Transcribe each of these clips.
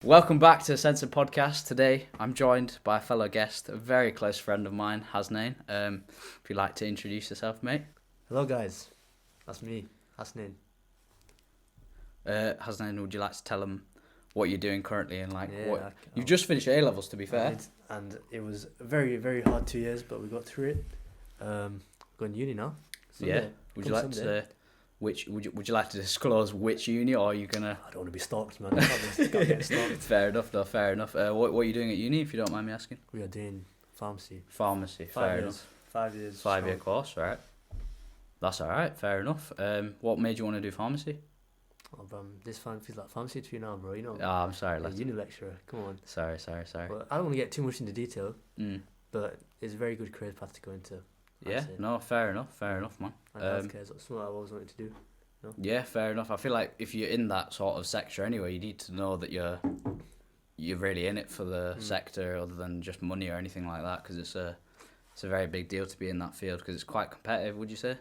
Welcome back to the Censored Podcast. Today, I'm joined by a fellow guest, a very close friend of mine, Hasnain. If you'd like to introduce yourself, mate. Hello, guys. That's me, Hasnain. Hasnain, would you like to tell them what you're doing currently and Yeah, what you've just finished your A levels? To be fair, and it was a very, very hard 2 years, but we got through it. Going to uni now. Sunday. Yeah. Would you like to? Would you like to disclose which uni, or are you gonna? I don't want to be stalked, man. I can't get stalked. Fair enough, though. Fair enough. What are you doing at uni, if you don't mind me asking? We are doing pharmacy. Pharmacy. 5 fair years. enough. 5 years. 5-year course, right? That's all right. Fair enough. What made you want to do pharmacy? This feels like pharmacy to you now, bro. You know. Oh, I'm sorry. A uni lecturer. Come on. Sorry. But I don't want to get too much into detail. Mm. But it's a very good career path to go into. Yeah. No. Fair enough, man. And healthcare is something I've always wanted to do. No? Yeah, fair enough. I feel like if you're in that sort of sector anyway, you need to know that you're really in it for the sector, other than just money or anything like that, because it's a very big deal to be in that field, because it's quite competitive. Would you say?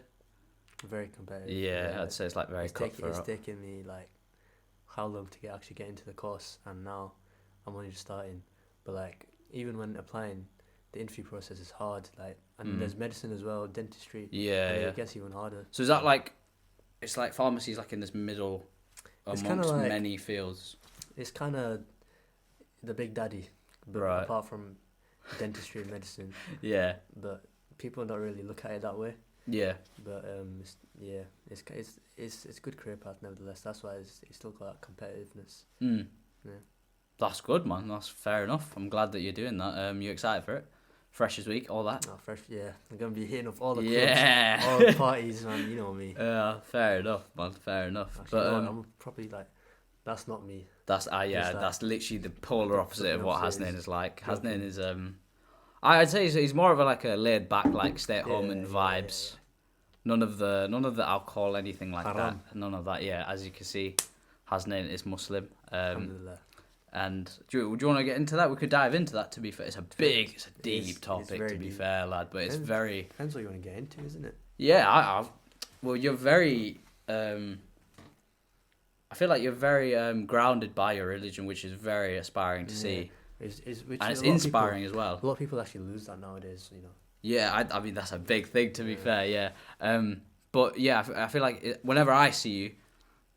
Very competitive. Yeah, I'd say it's like very cutthroat. It's taken me like how long to actually get into the course, and now I'm only just starting. But like even when applying, the interview process is hard. Like, and there's medicine as well, dentistry. Yeah. It gets even harder. So is that like? It's like pharmacy's like in this middle amongst many fields. It's kind of the big daddy, but right. Apart from dentistry and medicine. Yeah. But people don't really look at it that way. Yeah. But it's a good career path nevertheless. That's why it's still got that competitiveness. Mm. Yeah. That's good, man. That's fair enough. I'm glad that you're doing that. You excited for it? Freshers week, all that. Oh, fresh, yeah. I'm gonna be hitting up all the clubs, all the parties, man. You know me. Yeah, fair enough, man. Fair enough. Actually, but I'm probably like, that's not me. That's that's literally the polar opposite of what Hasnain is like. Hasnain is I'd say he's more of a laid back, like stay at home and vibes. Yeah. None of the alcohol, anything like that. None of that. Yeah, as you can see, Hasnain is Muslim. And would you want to get into that? We could dive into that. To be fair, it's a deep topic. To be fair, lad, but it's very depends what you want to get into, isn't it? Yeah, well, you're very. I feel like you're very grounded by your religion, which is very aspiring to see. And it's inspiring as well. A lot of people actually lose that nowadays, you know. Yeah, I mean that's a big thing to be fair. Yeah, but yeah, I feel like whenever I see you.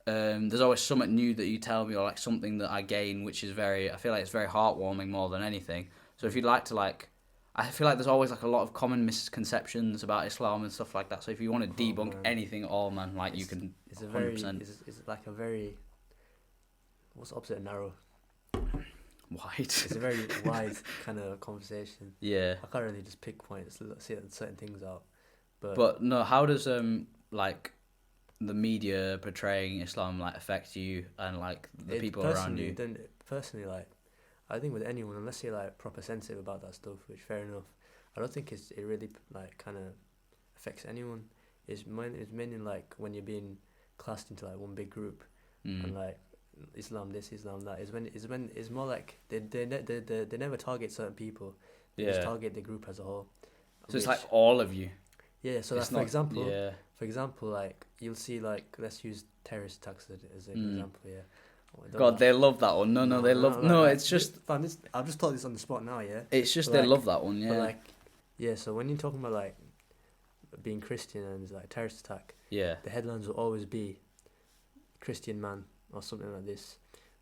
There's always something new that you tell me, or like something that I gain, which is I feel like it's very heartwarming more than anything. So if you'd like to I feel like there's always like a lot of common misconceptions about Islam and stuff like that. So if you want to debunk anything at all, man, like you can. It's 100%. It's like a very. What's the opposite of narrow? Wide. It's a very wide kind of conversation. Yeah. I can't really just pick points, see certain things out. But no, how does the media portraying Islam affect you and the people around you? Then personally, I think with anyone, unless you're proper sensitive about that stuff, which fair enough, I don't think it really kind of affects anyone. It's mainly when you're being classed into one big group and Islam this, Islam that. It's more like they never target certain people. They just target the group as a whole. So it's all of you. Yeah. So for example, you'll see let's use terrorist attacks as an example. Yeah. God, they love that one. No, they love. No, it's just. I've just thought this on the spot now. Yeah. It's just they love that one. Yeah. But so when you're talking about being Christian and terrorist attack, yeah, the headlines will always be Christian man or something like this.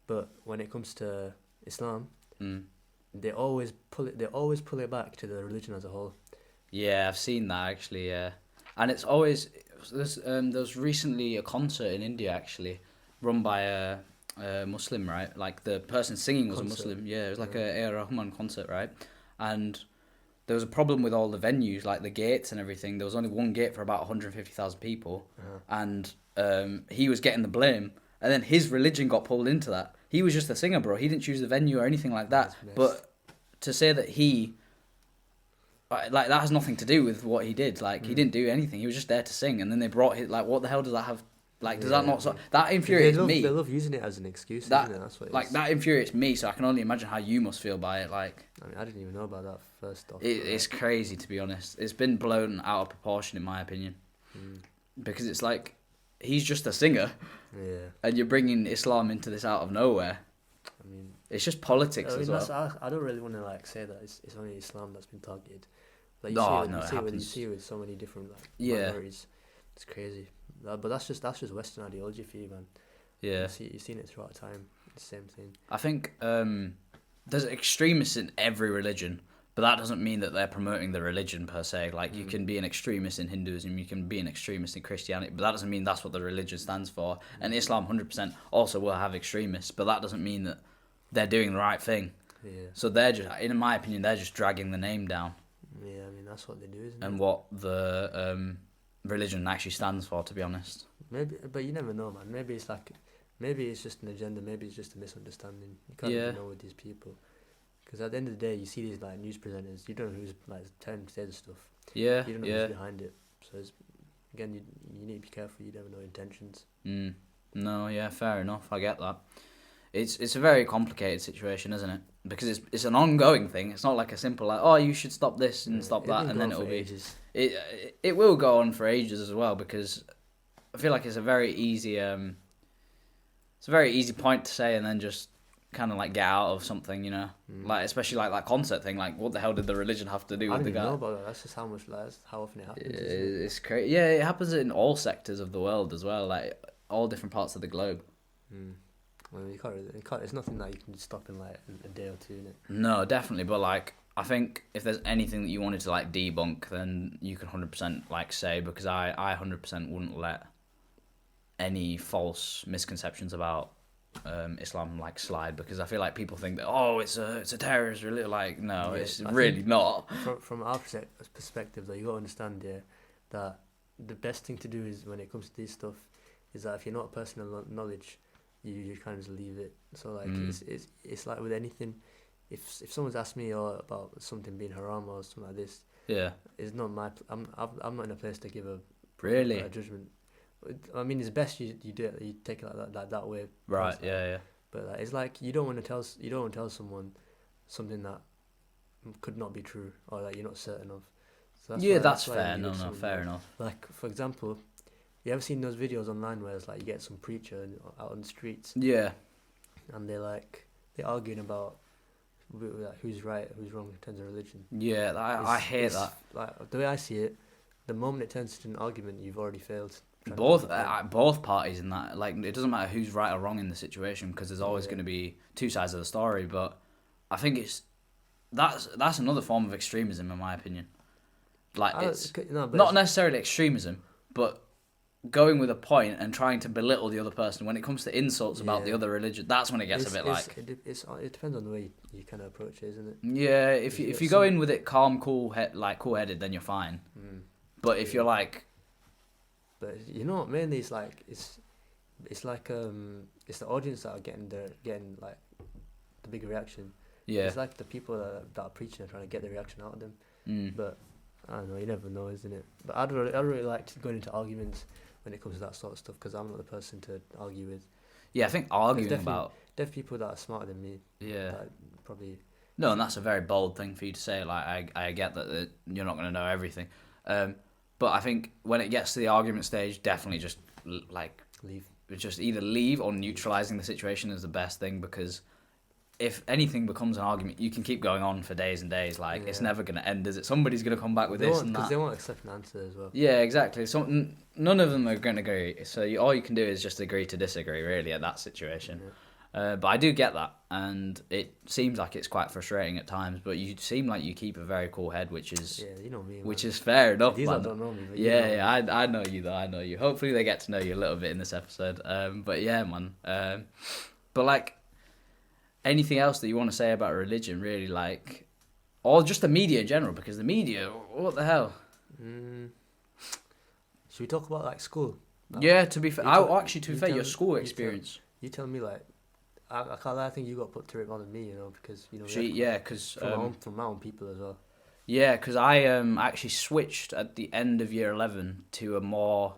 But when it comes to Islam, they always pull it back to the religion as a whole. Yeah, I've seen that actually. Yeah, and it's always there was recently a concert in India actually, run by a Muslim, right? Like the person singing was a Muslim. Yeah, it was like a A.R. Rahman concert, right? And there was a problem with all the venues, like the gates and everything. There was only one gate for about 150,000 people, and he was getting the blame. And then his religion got pulled into that. He was just a singer, bro. He didn't choose the venue or anything like that. But to say that he, that has nothing to do with what he did. He didn't do anything. He was just there to sing. And then they brought his, what the hell does that have? Does that not... that infuriates me. They love using it as an excuse, isn't it? That's what it is. That infuriates me, so I can only imagine how you must feel by it. I mean, I didn't even know about that first off. It's crazy, to be honest. It's been blown out of proportion, in my opinion. Because it's he's just a singer. Yeah. And you're bringing Islam into this out of nowhere. I mean, It's just politics I mean, as well. I don't really want to like say that it's only Islam that's been targeted. Like No, you it see happens. it with so many different like Yeah, minorities. It's crazy. But that's just Western ideology for you, man. yeah. You've seen it throughout time. It's the same thing. I think there's extremists in every religion, but that doesn't mean that they're promoting the religion per se. Like you can be an extremist in Hinduism, you can be an extremist in Christianity, but that doesn't mean that's what the religion stands for. And Islam 100% also will have extremists, but that doesn't mean that they're doing the right thing. Yeah. So they're just, in my opinion, they're just dragging the name down Yeah, I mean that's what they do, isn't and it? what the religion actually stands for, to be honest. Maybe, but you never know, man. Maybe it's just an agenda. Maybe it's just a misunderstanding. You can't even know with these people. Because at the end of the day, you see these like news presenters. You don't know who's like telling to say the stuff. Yeah, You don't know who's behind it. So again, you need to be careful. You never know intentions. No, yeah, fair enough. I get that. It's a very complicated situation, isn't it? Because it's an ongoing thing. It's not like a simple like, oh, you should stop this and stop that, and then it'll be. Ages. It will go on for ages as well, because I feel like it's a very easy point to say and then just kind of like get out of something, you know, like especially like that concert thing. Like, what the hell did the religion have to do I with the didn't guy? know about that. That's just how often it happens. It's crazy. Yeah, it happens in all sectors of the world as well, like all different parts of the globe. Well, you can't. It's nothing that you can just stop in like a day or two, innit? No, definitely. But like, I think if there's anything that you wanted to like debunk, then you can 100% like say, because I 100% wouldn't let any false misconceptions about Islam like slide, because I feel like people think that it's a terrorist religion. Like, no, it's really not. From our perspective, though, you got to understand, that the best thing to do is when it comes to this stuff, is that if you're not a person of knowledge, you kind of just leave it. So like it's like with anything, if someone's asked me about something being haram or something like this, it's not I'm not in a place to give a judgment. I mean, it's best you do it, you take it like that way. Right. Yeah. But like, it's like you don't want to tell someone something that could not be true or that you're not certain of. So that's fair. No, fair enough. Like, for example, you ever seen those videos online where it's like you get some preacher out on the streets? Yeah. And they're arguing about who's right, who's wrong in terms of religion. Yeah, I hate that. Like, the way I see it, the moment it turns into an argument, you've already failed. Both parties in that, like, it doesn't matter who's right or wrong in the situation, because there's always going to be two sides of the story. But I think that's another form of extremism, in my opinion. Like, it's not necessarily extremism, but going with a point and trying to belittle the other person when it comes to insults about the other religion. That's when it gets a bit like. It depends on the way you kind of approach it, isn't it? Yeah, if you go in with it calm, cool-headed, then you're fine. But if you're like. But you know what? Mainly it's like it's the audience that are getting like the big reaction. Yeah. It's like the people that are preaching are trying to get the reaction out of them. But I don't know. You never know, isn't it? But I'd really like going into arguments when it comes to that sort of stuff, because I'm not the person to argue with. Yeah, I think arguing about. There's people that are smarter than me. Yeah. Probably. No, and that's a very bold thing for you to say. Like, I get that you're not going to know everything. But I think when it gets to the argument stage, definitely just like leave. Just either leave, or neutralizing the situation is the best thing, because if anything becomes an argument, you can keep going on for days and days. Like, it's never going to end, is it? Somebody's going to come back with this and that. Because they won't accept an answer as well. Yeah, exactly. So none of them are going to agree. So all you can do is just agree to disagree, really, at that situation. But I do get that, and it seems like it's quite frustrating at times. But you seem like you keep a very cool head, which is you know me, man. Which is fair enough. These man. don't know me. But I know you though. I know you. Hopefully they get to know you a little bit in this episode. But yeah, man. But like, anything else that you want to say about religion, really, like, or just the media in general? Because the media, what the hell? Should we talk about like school? Yeah, to be fair, your school experience. You tell me, like, I can't lie, I think you got put through it more than me, you know, because because from my own people as well. Yeah, because I actually switched at the end of year 11 to a more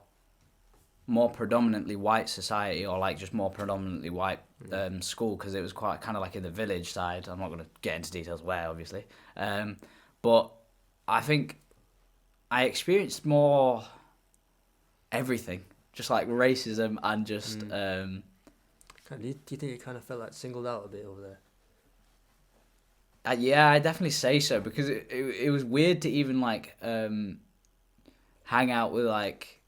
predominantly white society, or like just more predominantly white school, because it was quite kind of like in the village side. I'm not going to get into details where, obviously, but I think I experienced more everything, just like racism and just. Do you think you kind of felt like singled out a bit over there? Yeah, I definitely say so because it was weird to even like hang out with like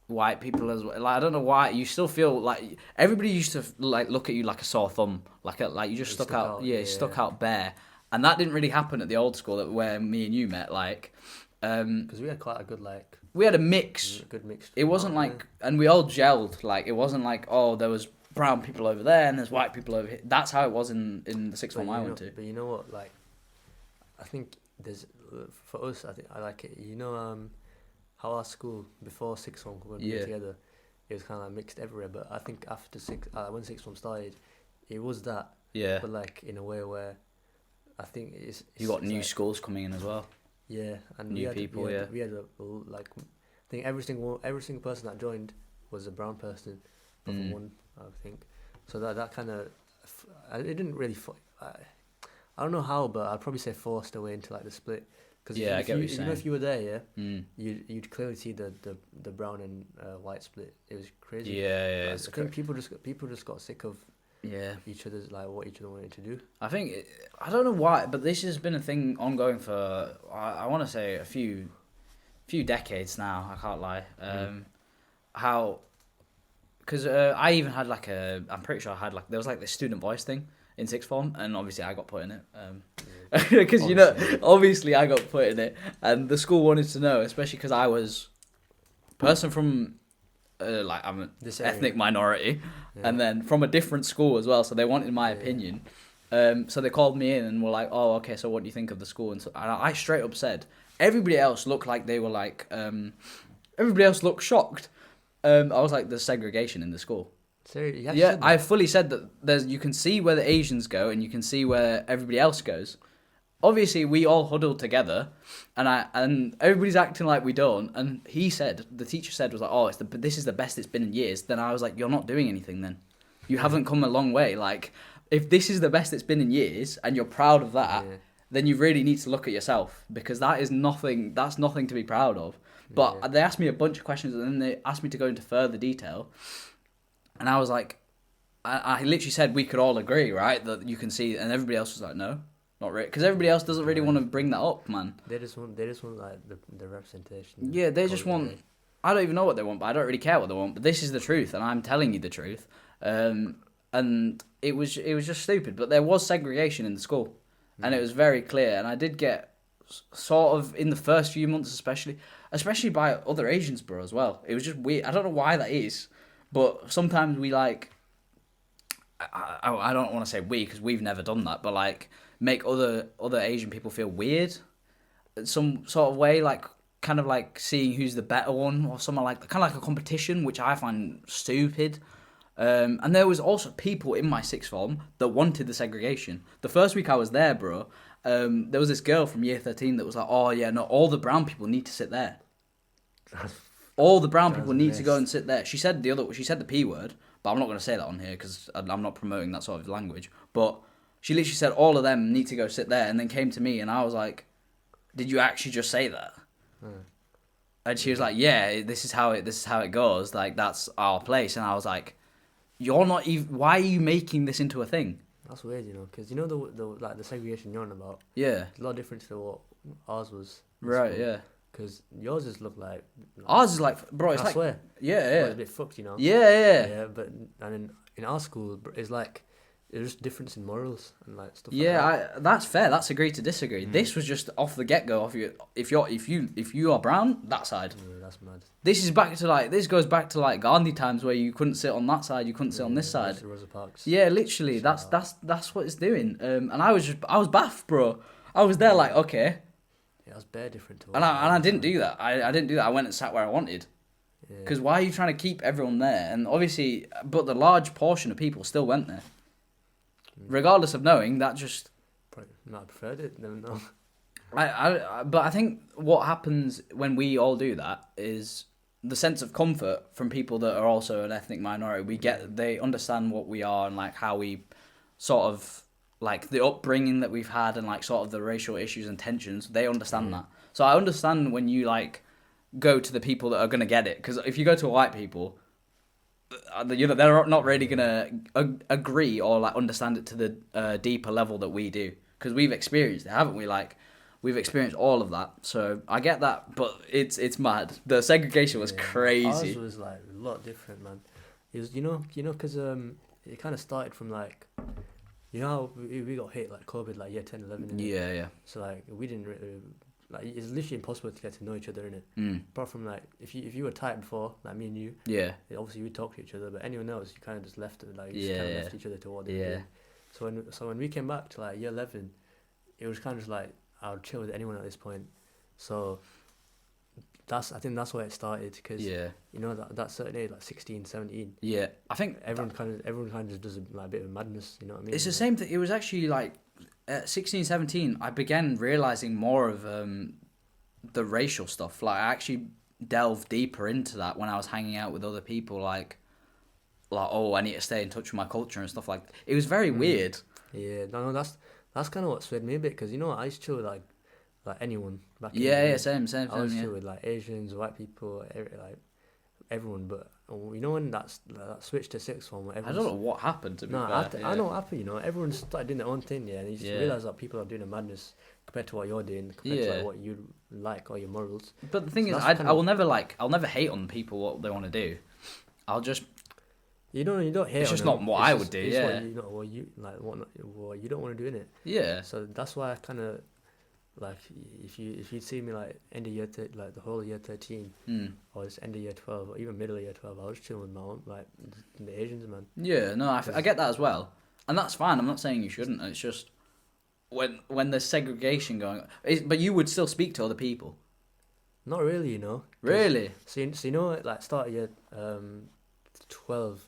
white people as well. Like I don't know why you still feel like everybody used to like look at you like a sore thumb, like you just stuck out. Yeah, you stuck out bare, and that didn't really happen at the old school where me and you met. Like, because we had quite a good like. We had a mix. Good mix. It wasn't like, and we all gelled. Like it wasn't like, oh, there was brown people over there and there's white people over here. That's how it was in the sixth form I went to. But you know what? Like, I think there's for us. I think I like it. You know, how our school before sixth form when we were together, it was kind of like mixed everywhere. But I think after when sixth form started, it was that. Yeah. But like in a way where, I think it's you got it's new like, schools coming in as well. Yeah, and new people. We had like, I think every single person that joined was a brown person, but from one, I think. So that kind of, it didn't really. I don't know how, but I'd probably say forced away into like the split. Cause I get what you're saying. You know, if you were there, you'd clearly see the brown and white split. It was crazy. Yeah. I think people just got sick of each other's like what each other wanted to do. I think I don't know why, but this has been a thing ongoing for I want to say a few decades now. I can't lie. How because I even had like I'm pretty sure I had like there was like this student voice thing in sixth form, and obviously I got put in it because you know obviously I got put in it, and the school wanted to know, especially because I was a person from like I'm an ethnic minority, and then from a different school as well, so they wanted my opinion. So they called me in and were like, "Oh, okay, so what do you think of the school?" And so and I straight up said, everybody else looked like they were like, everybody else looked shocked. I was like, "There's segregation in the school." Yeah, I fully said that you can see where the Asians go and you can see where everybody else goes. Obviously, we all huddled together, and everybody's acting like we don't. And the teacher said was like, "Oh, this is the best it's been in years." Then I was like, "You're not doing anything. Then you haven't come a long way. Like, if this is the best it's been in years, and you're proud of that, then you really need to look at yourself because that is nothing. That's nothing to be proud of." But they asked me a bunch of questions, and then they asked me to go into further detail. And I was like, I literally said we could all agree, right, that you can see, and everybody else was like, no, not really, because everybody else doesn't really want to bring that up, man. They just want like the representation. Yeah, they just want. I don't even know what they want, but I don't really care what they want. But this is the truth, and I'm telling you the truth. And it was just stupid. But there was segregation in the school, and it was very clear. And I did get sort of in the first few months, especially by other Asians, bro, as well. It was just weird. I don't know why that is. But sometimes we like, I don't want to say we because we've never done that, but like make other Asian people feel weird in some sort of way, like kind of like seeing who's the better one or something like kind of like a competition, which I find stupid. And there was also people in my sixth form that wanted the segregation. The first week I was there, bro, there was this girl from year 13 that was like, "Oh yeah, no, all the brown people need to sit there." All the brown people need to go and sit there. She said the P word, but I'm not going to say that on here because I'm not promoting that sort of language. But she literally said all of them need to go sit there, and then came to me, and I was like, "Did you actually just say that?" And she was like, "Yeah, this is how it goes. Like that's our place." And I was like, "You're not even. Why are you making this into a thing?" That's weird, you know, because you know the segregation you're on about. Yeah, it's a lot different to what ours was. Right. Yeah. Because yours just look like... Ours is like... Bro, it's I swear. Yeah. It's a bit fucked, you know? Yeah. Yeah, but... And in our school, it's like... There's just difference in morals and like stuff like that. Yeah, that's fair. That's agree to disagree. This was just off the get-go. If you are brown, that side. Yeah, that's mad. This goes back to like Gandhi times where you couldn't sit on that side, you couldn't sit on this side. Rosa Parks. Yeah, literally. That's what it's doing. And I was baffed, bro. I was there like, okay. Yeah, it was bare different to. And I didn't do that. I didn't do that. I went and sat where I wanted. Because why are you trying to keep everyone there? And obviously, but the large portion of people still went there, regardless of knowing that. Just probably not preferred it. Never know. But I think what happens when we all do that is the sense of comfort from people that are also an ethnic minority. They understand what we are and like how we sort of. Like the upbringing that we've had and like sort of the racial issues and tensions, they understand that. So I understand when you like go to the people that are gonna get it, because if you go to white people, you know they're not really gonna agree or like understand it to the deeper level that we do. because we've experienced it, haven't we? Like, we've experienced all of that. So I get that, but it's mad. The segregation was crazy. Ours was like a lot different, man. It was, because it kind of started from like, how we got hit like COVID like year 10, 11. Innit? Yeah. So like we didn't really, like, it's literally impossible to get to know each other, innit? Apart from like if you were tight before, like me and you, obviously we talk to each other, but anyone else you kind of just left it, like you just kind of left each other to what they did. So when we came back to like year 11, it was kind of just like I would chill with anyone at this point. So I think that's where it started, because that certain age, like 16, 17. Yeah, I think everyone kind of just does a bit of madness. You know what I mean? It's the same thing. It was actually like at 16, 17, I began realizing more of the racial stuff. Like, I actually delved deeper into that when I was hanging out with other people. Like I need to stay in touch with my culture and stuff like that. It was very weird. Yeah, no, that's kind of what swayed me a bit, because I used to chill with like anyone back in same. I was chill with like Asians, white people, like everyone. But when that switched to sixth form, I don't know what happened to me. I know what happened. Everyone started doing their own thing, and you just realize that people are doing a madness compared to what you're doing, compared to like what you like or your morals. But the thing is, I'll never hate on people what they want to do. I'll just. You don't hate. It's just not what I would do. Yeah. What you don't want to do, innit? Yeah. So that's why I kind of. Like, if you'd see me like end of year like the whole of year 13, or just end of year 12, or even middle of year 12, I was chilling with my own, like the Asians, man. Yeah, no, I get that as well, and that's fine. I'm not saying you shouldn't. It's just when there's segregation going on, but you would still speak to other people. Not really, Really? So like start of year 12.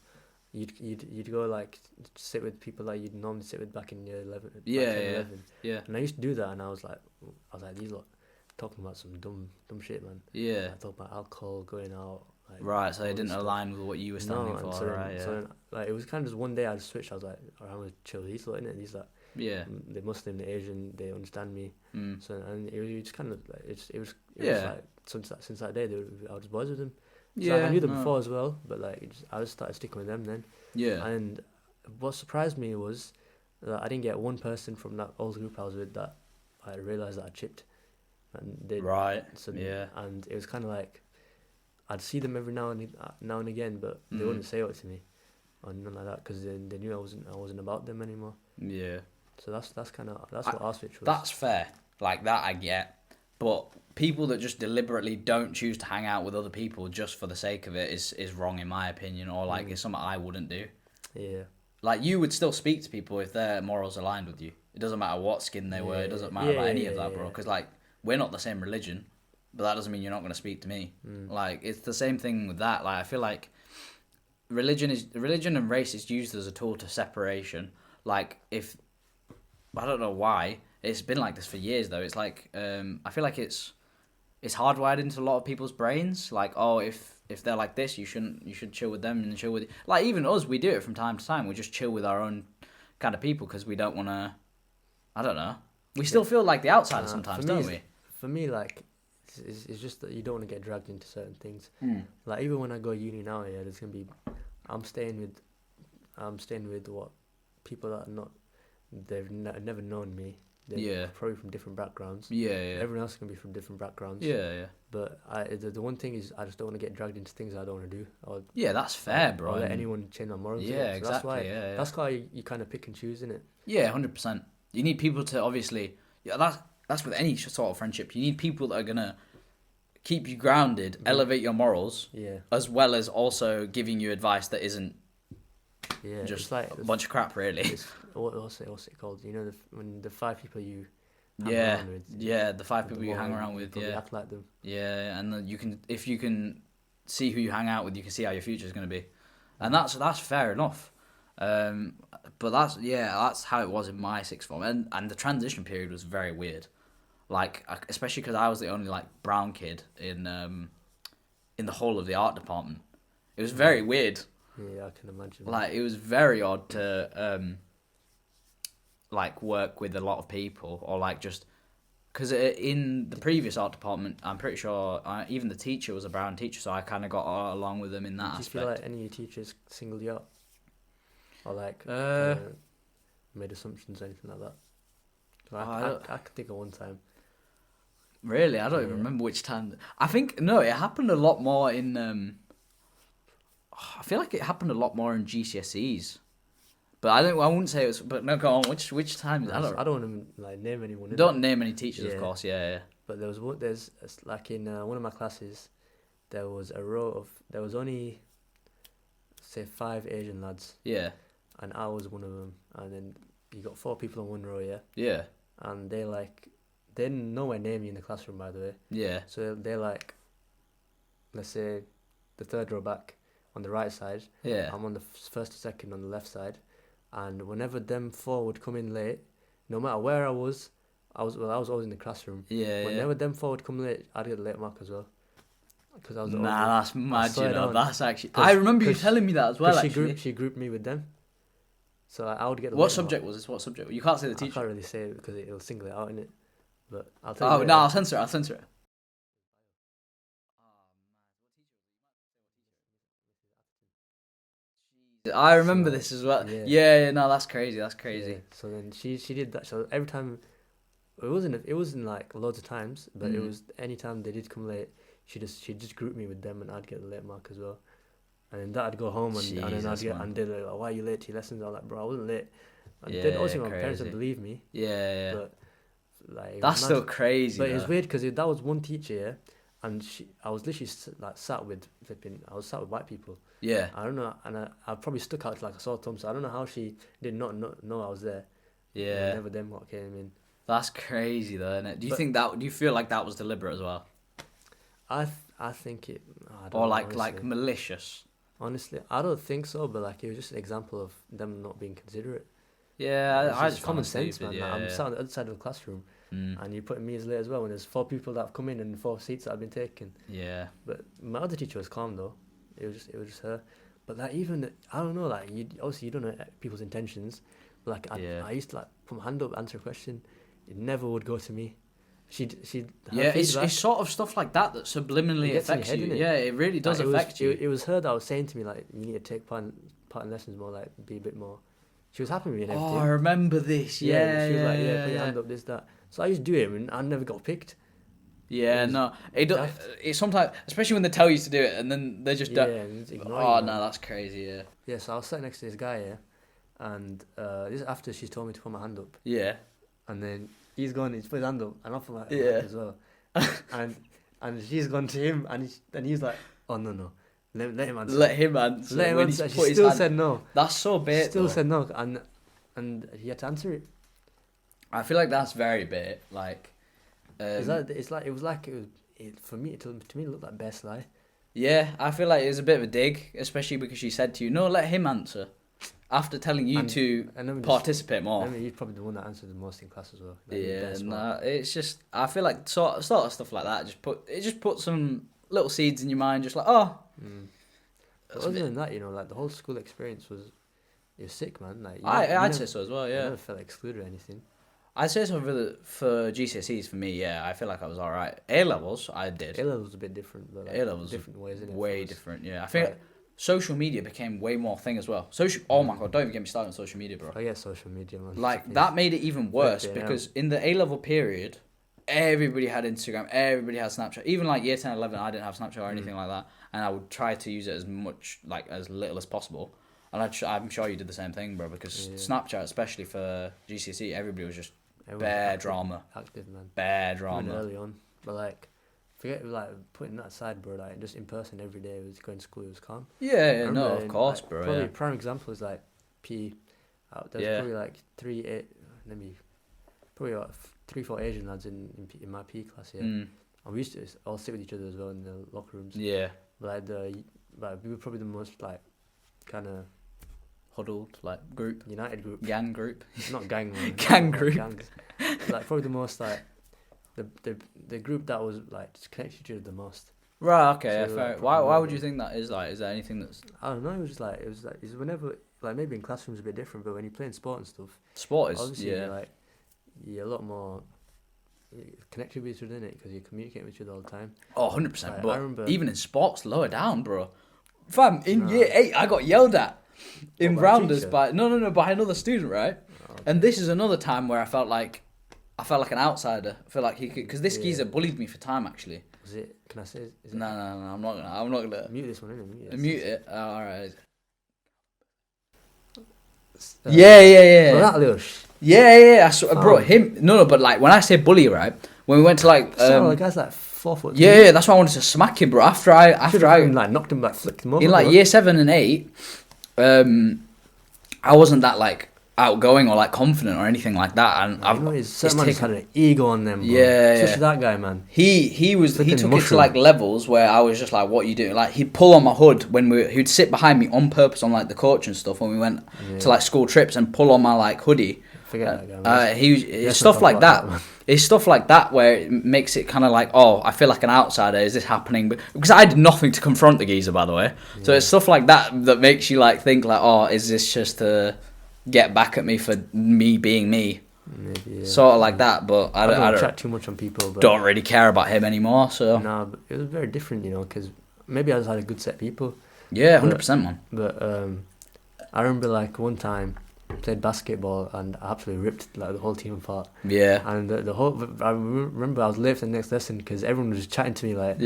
You'd go like sit with people like you'd normally sit with back in year 11. Yeah. And I used to do that, and I was like these lot talking about some dumb shit, man. Yeah. I talk about alcohol, going out. Like, right, so it didn't align with what you were standing for, so right? So then, like, it was kind of just one day I just switched. I was like, I'm gonna chill with these lot, innit? These like, the Muslim, the Asian, they understand me. So and it was just kind of like it was like since that day I was boys with them. So I knew them before as well, but like I just started sticking with them then. Yeah. And what surprised me was that I didn't get one person from that old group I was with that I realised that I chipped. And they right. So and it was kind of like I'd see them every now and again, but they wouldn't say it to me or nothing like that, because they knew I wasn't about them anymore. Yeah. So that's what our switch was. That's fair. Like that I get, but people that just deliberately don't choose to hang out with other people just for the sake of it is wrong in my opinion, or like it's something I wouldn't do. Yeah. Like, you would still speak to people if their morals aligned with you. It doesn't matter what skin they were. It doesn't matter about any of that, bro. Because like, we're not the same religion, but that doesn't mean you're not going to speak to me. Like, it's the same thing with that. Like, I feel like religion and race is used as a tool to separation. Like, if I don't know why it's been like this for years though. It's like I feel like it's hardwired into a lot of people's brains. Like, oh, if they're like this, you should chill with them and chill with. Like, even us, we do it from time to time. We just chill with our own kind of people because we don't want to. I don't know. We still feel like the outsider sometimes, don't we? For me, like, it's just that you don't want to get dragged into certain things. Like, even when I go uni now, there's gonna be. I'm staying with what people that are not. They've never known me. They're probably from different backgrounds. Everyone else can be from different backgrounds. But the one thing is, I just don't want to get dragged into things I don't want to do. That's fair, bro. Or let anyone change my morals. Exactly. That's why you kind of pick and choose, innit? 100%. You need people to obviously. That's with any sort of friendship. You need people that are gonna keep you grounded, elevate your morals, as well as also giving you advice that isn't just like a bunch of crap, really. What's it called? When the 5 people you hang around with. The 5 people you hang around with. Act like them. And then if you can see who you hang out with, you can see how your future is going to be, and that's fair enough. But that's how it was in my sixth form, and the transition period was very weird. Like, especially because I was the only like brown kid in the whole of the art department. It was very weird. Yeah, I can imagine. Like, it was very odd to like work with a lot of people, or like just because in the previous art department, I'm pretty sure even the teacher was a brown teacher, so I kind of got along with them in that aspect. Do you feel like any of your teachers singled you out, or like made assumptions or anything like that? I could think of one time. Really, I don't even remember which time. I think no, it happened a lot more in. I feel like it happened a lot more in GCSEs, but I wouldn't say it was. But no, go on. Which time? I don't want to like name anyone. Don't name any teachers, of course. Yeah. But there's like in one of my classes, there was only, say, 5 Asian lads. Yeah. And I was one of them, and then you got 4 people in one row. Yeah. Yeah. And they didn't nowhere near me in the classroom, by the way. Yeah. So they're like, let's say, the 3rd row back on the right side. Yeah. I'm on the first or second on the left side, and whenever them 4 would come in late, no matter where I was always in the classroom. Yeah. Whenever them 4 would come late, I'd get a late mark as well. Because I was. Nah, that's mad. You know, that's actually. I remember you telling me that as well. She grouped me with them. So I would get. What subject was this? What subject? You can't say the teacher. I can't really say it because it'll single it out, innit? But I'll tell you. Oh no, I'll censor it. I remember this as well. Yeah, no, that's crazy. Yeah. So then she did that. So every time, it wasn't like loads of times, but it was any time they did come late, she just grouped me with them, and I'd get the late mark as well. And then I'd go home and then they're like, why are you late to your lessons? I'm like, bro, I wasn't late. And then also my parents would believe me. Yeah. But like, that's still crazy. But it was weird because that was one teacher, yeah, and I was literally like sat with white people. Yeah. I don't know, and I probably stuck out like a sore thumb. So I don't know how she did not know I was there. Yeah. Whenever them what came in. That's crazy though, isn't it? Do you feel like that was deliberate as well? I think it. Or like malicious. Honestly, I don't think so. But like, it was just an example of them not being considerate. Yeah, I just common sense, man. Yeah, I'm sat on the other side of the classroom, and you're putting me as late as well when there's 4 people that have come in and 4 seats that have been taken. Yeah. But my other teacher was calm though. It was just her. But like, even I don't know, like, you don't know people's intentions. But like I used to like put my hand up, answer a question. It never would go to me. It's sort of stuff like that subliminally affects you. Yeah, it really does affect you. It was her that was saying to me like, you need to take part in lessons more, like be a bit more. She was happy with me and everything. Oh, I remember this. Yeah, she was like, put your hand up, this, that. So I used to do it, and I never got picked. Yeah, no, it sometimes, especially when they tell you to do it, and then they just don't. Oh no, that's crazy. Yeah. Yeah, so I was sitting next to this guy, and this is after she's told me to put my hand up. Yeah. And then he's put his hand up, and I put my hand up as well. and she's gone to him, and he's like, oh no. Let him answer. Let him answer. She still said no. That's so bait. Still said no, and he had to answer it. I feel like that's very bait. Like, for me. To me, it looked like best lie. Yeah, I feel like it was a bit of a dig, especially because she said to you, "No, let him answer," after telling you to participate more. I mean, he's probably the one that answered the most in class as well. It's just, I feel like sort of stuff like that. Just put some little seeds in your mind, just like, oh. But other than that, like the whole school experience was sick, man. Like I'd say so as well. Yeah, I never felt excluded or anything. I'd say so for GCSEs for me. Yeah, I feel like I was all right. A levels, I did. A levels was a bit different, but like A levels different ways. Way different. Yeah, I think social media became way more thing as well. Oh my god, don't even get me started on social media, bro. Oh yeah, social media, man. Like that made it even worse because in the A level period, everybody had Instagram, everybody had Snapchat. Even like year 10, 11, I didn't have Snapchat or anything like that, and I would try to use it as little as possible. And I'm sure you did the same thing, bro. Because Snapchat, especially for GCSE, everybody was just bare drama. Active, man. Bare drama. Even early on, but like, forget like putting that aside, bro. Like just in person every day, was going to school. It was calm. Yeah, no, of course, bro. Probably a prime example is like PE. There's probably like 3-4 Asian lads in my PE class. Yeah, and we used to all sit with each other as well in the locker rooms. Yeah, but we were probably the most like kind of huddled, like group, united group, gang group, not gang, man. Gang group. Gangs. Like probably the most like the group that was like just connected to each other the most. Right. Okay. So, fair. Like, why would you think that is? Like, is there anything that's? I don't know. It was whenever, like, maybe in classrooms a bit different, but when you're playing sport and stuff, sport is obviously you're a lot more connected with each other, innit? Because you're communicating with each other all the time. Oh, 100%. Like, but I remember, even in sports, lower down, bro. Fam, in year 8, I got yelled at in rounders by another student, right? Oh, okay. And this is another time where I felt like I felt like an outsider. I feel like he could, because this geezer bullied me for time actually. Was it? Can I say? Is it? No, I'm not gonna Mute this one, innit? mute it. All right. Uh, Yeah. Bro, that little Yeah. Bro, him. No, but like when I say bully, right? When we went to like, the guy's like 4 foot. yeah, that's why I wanted to smack him, bro. After I like knocked him, like flicked him over. in like bro. year 7 and 8, I wasn't that like outgoing or like confident or anything like that, and certain man just had an ego on them. Bro. Yeah, Especially that guy, man. He Flipping took it to mushroom. like levels where I was just like, what are you doing? Like he'd pull on my hood when he'd sit behind me on purpose on like the coach and stuff when we went to like school trips and pull on my like hoodie. Forget that guy. It's stuff like that. It's stuff like that where it makes it kind of like, oh, I feel like an outsider. Is this happening? Because I did nothing to confront the geezer, by the way. Yeah. So it's stuff like that that makes you like think like, oh, is this just to get back at me for me being me? Maybe, yeah. Sort of like that. But I don't chat too much on people. But don't really care about him anymore. So no, but it was very different, because maybe I just had a good set of people. Yeah, 100%, man. But I remember like one time. Played basketball and I absolutely ripped like the whole team apart. Yeah. And the whole, I remember I was late for the next lesson because everyone was just chatting to me like,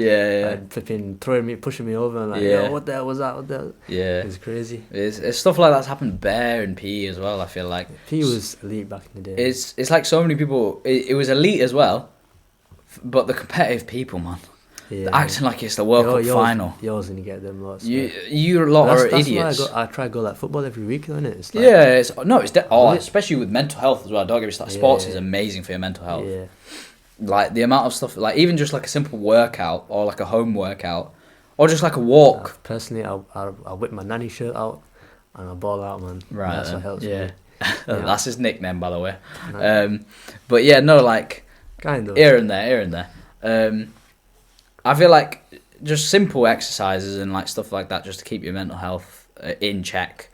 flipping, throwing me, pushing me over, and like, yo, what the hell was that? What the hell? Yeah. It was crazy. It's stuff like that's happened bare in PE as well. I feel like PE was elite back in the day. It's like so many people. It was elite as well, but the competitive people, man. Yeah. Acting like it's the World Cup final. You're always gonna get them lots. You lot are idiots. That's why I try to go like football every week, isn't it? It's like, especially with mental health as well. Don't get me started. Sports is amazing for your mental health. Yeah. Like the amount of stuff, like even just like a simple workout or like a home workout, or just like a walk. Personally, I whip my nanny shirt out and I ball out, man. Right. That's what helps me. That's his nickname, by the way. No. But yeah, no, like kind of here and there. I feel like just simple exercises and like stuff like that just to keep your mental health in check,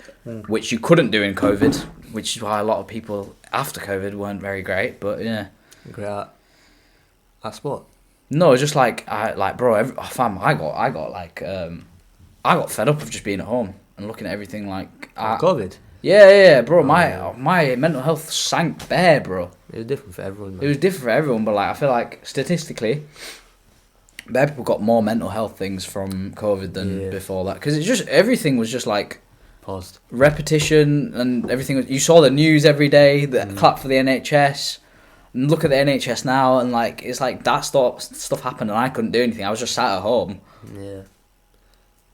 which you couldn't do in COVID, which is why a lot of people after COVID weren't very great. But yeah, great at sport. No, just like I got fed up of just being at home and looking at everything like COVID. Yeah, bro. My mental health sank bare, bro. It was different for everyone. Man. It was different for everyone, but like I feel like statistically, bare people got more mental health things from COVID than before that, because it's just everything was just like paused, repetition, and everything. You saw the news every day, the clap for the NHS, and look at the NHS now, and like it's like that stuff happened, and I couldn't do anything. I was just sat at home. Yeah,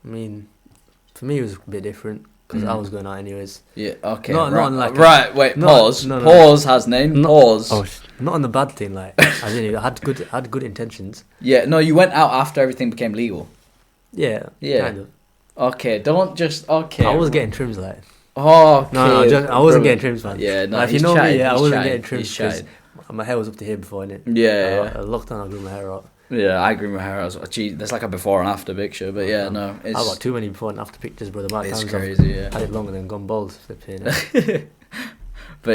I mean, for me it was a bit different because I was going out anyways. Yeah. Okay. Wait. Pause. Pause. Hasnain. Pause. Oh, not on the bad thing. Like, I had good intentions. Yeah. No, you went out after everything became legal. Yeah. Kind of. Okay. Don't just. Okay. I was getting trims like. Oh. Okay. No. I wasn't getting trims, man. Yeah. No. Like, if you know me, I wasn't getting trims because my hair was up to here before, innit? Yeah. Lockdown, I grew my hair out. Yeah, I grew my hair out. Gee, there's like a before and after picture, but yeah, no. I've got too many before and after pictures, bro. It's crazy, yeah. Had it longer than gone bald. But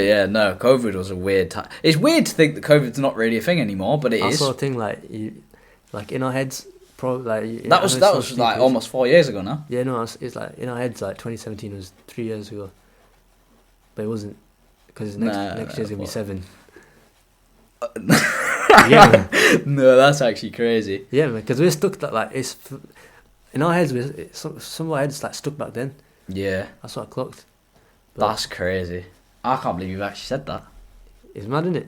yeah, no, COVID was a weird time. It's weird to think that COVID's not really a thing anymore, but it is. That sort of thing, like in our heads, probably like that was like almost 4 years ago now. Yeah, no, it's like in our heads, like 2017 was 3 years ago, but it wasn't because next year's gonna be 7. Yeah, no, that's actually crazy. Yeah, man, because we're stuck that like it's in our heads. Some of our heads like stuck back then. Yeah, that's what I clocked. But that's crazy. I can't believe you've actually said that. It's mad, isn't it?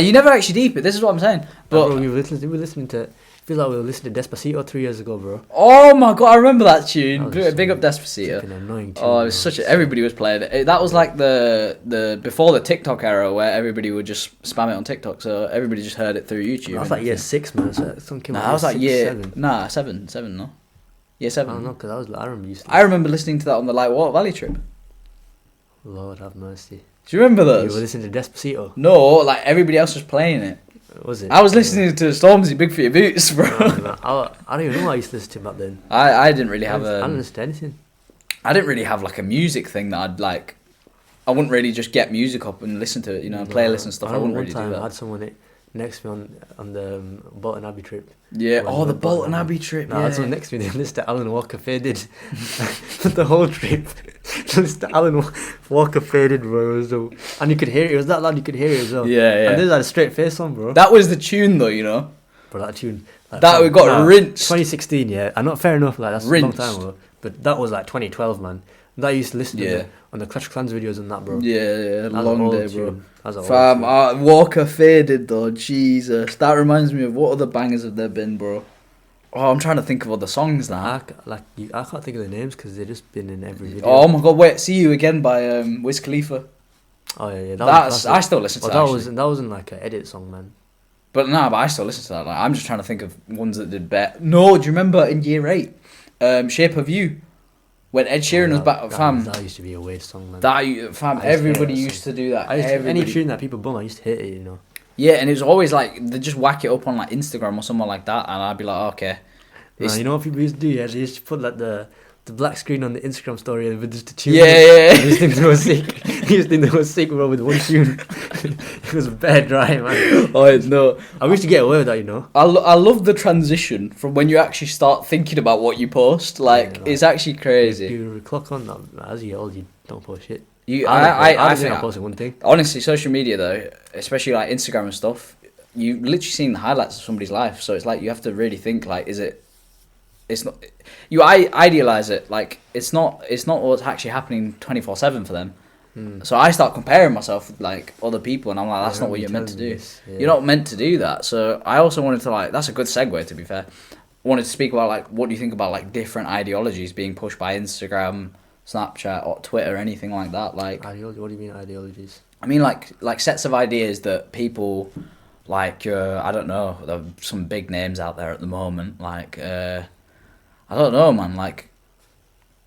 You never actually deep it. This is what I'm saying. But bro, we were listening to. I feel like we were listening to Despacito 3 years ago, bro. Oh my god, I remember that tune. Big up Despacito. Annoying tune, it was everybody was playing it. That was like the before the TikTok era where everybody would just spam it on TikTok, so everybody just heard it through YouTube. That was like year 6, man. So I was like year 7. No, year 7. I don't know, because I remember I remember listening to that on the Light Water Valley trip. Lord have mercy. Do you remember those? You were listening to Despacito? No, like everybody else was playing it. Was it? I was listening to Stormzy, Big for Your Boots, bro. I don't even know what I used to listen to back then. I didn't really have I don't understand anything. I didn't really have like a music thing that I'd like. I wouldn't really just get music up and listen to it, playlist and stuff. I wouldn't really do that. I had someone next to me on the Bolton Abbey trip. Yeah. When Oh, we the went Bolton Abbey trip. No, Yeah. that's what next to me. Mr. Alan Walker faded. The whole trip. Mr. Alan Walker faded, bro. It was and you could hear it. It was that loud. You could hear it as well. Yeah, yeah. And this had a straight face on, bro. That was the tune, though. You know. Bro, that tune. Like, That we got rinsed. 2016, yeah. And not fair enough. Like that's Rinsed. a long time ago. But that was like 2012, man. That I used to listen to Yeah. on the Clash of Clans videos and that, bro. Yeah. That was Long an old day, bro. tune. That was an old Fam, tune. Walker faded though. Jesus, that reminds me of what other bangers have there been, bro? Oh, I'm trying to think of other songs now. I can't think of the names because they've just been in every video. Oh my god, wait, "See You Again" by Wiz Khalifa. Oh yeah, That's I still listen to that. That wasn't like an edit song, man. But but I still listen to that. Like, I'm just trying to think of ones that did better. No, do you remember in year 8, "Shape of You," when Ed Sheeran was back? Fam, that used to be a waste song, man. Everybody used to do that. Any tune that people bum, I used to hate it, you know. Yeah, and it was always like they just whack it up on like Instagram or somewhere like that, and I'd be like, okay. No, you know what people used to do? Yeah, they used to put like the black screen on the Instagram story with just a tune. Yeah. They used to think they were sick. They used to think they were sick, bro, with one tune. It was bad, dry, man. Oh no! I wish to get away with that, you know. I love the transition from when you actually start thinking about what you post. Like, it's actually crazy. You clock on that as you get old, you don't post shit. I think I posted one thing. Honestly, social media though, especially like Instagram and stuff, you literally seen the highlights of somebody's life. So it's like you have to really think like, it's not. You idealize it like it's not what's actually happening 24/7 for them. So I start comparing myself with like other people, and I'm like, that's not what you're meant to do. You're not meant to do that. So I also wanted to like, that's a good segue to be fair. Wanted to speak about like, what do you think about like different ideologies being pushed by Instagram, Snapchat, or Twitter, or anything like that? Like, what do you mean ideologies? I mean like sets of ideas that people like. I don't know. There are some big names out there at the moment. Like, I don't know, man. Like,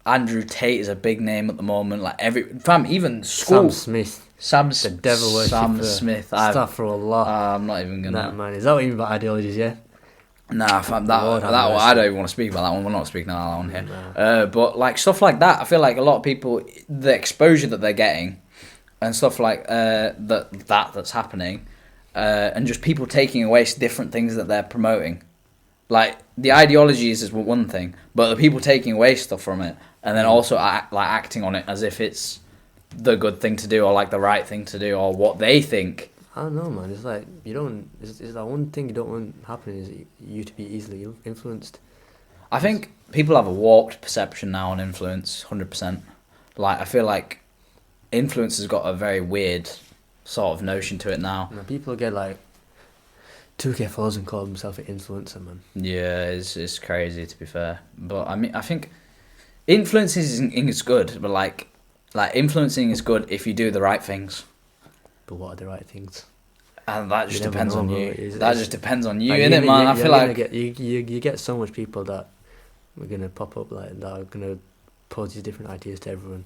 Andrew Tate is a big name at the moment. Like even school. Sam Smith. The devil worshipper. Sam Smith. Astaghfirullah. I'm not even gonna. Nah, man. Is that what you mean by ideologies? Yeah. Nah, fam. That one, I don't even want to speak about that one. We're not speaking about that one here. Nah. But like stuff like that, I feel like a lot of people, the exposure that they're getting, and stuff like that's happening, and just people taking away different things that they're promoting. Like the ideologies is one thing, but the people taking away stuff from it, and then also acting on it as if it's the good thing to do or like the right thing to do or what they think. I don't know, man. It's like you don't. It's that one thing you don't want happening is you to be easily influenced. I think people have a warped perception now on influence, 100%. Like I feel like influence has got a very weird sort of notion to it now. And people get like 2K followers and call themselves an influencer, man. Yeah, it's crazy to be fair. But I mean, I think influencing is good, but like influencing is good if you do the right things. But what are the right things? And that just depends on you. That just depends on you, innit, man? I feel like you get so much people that are gonna pop up like that are gonna pose these different ideas to everyone.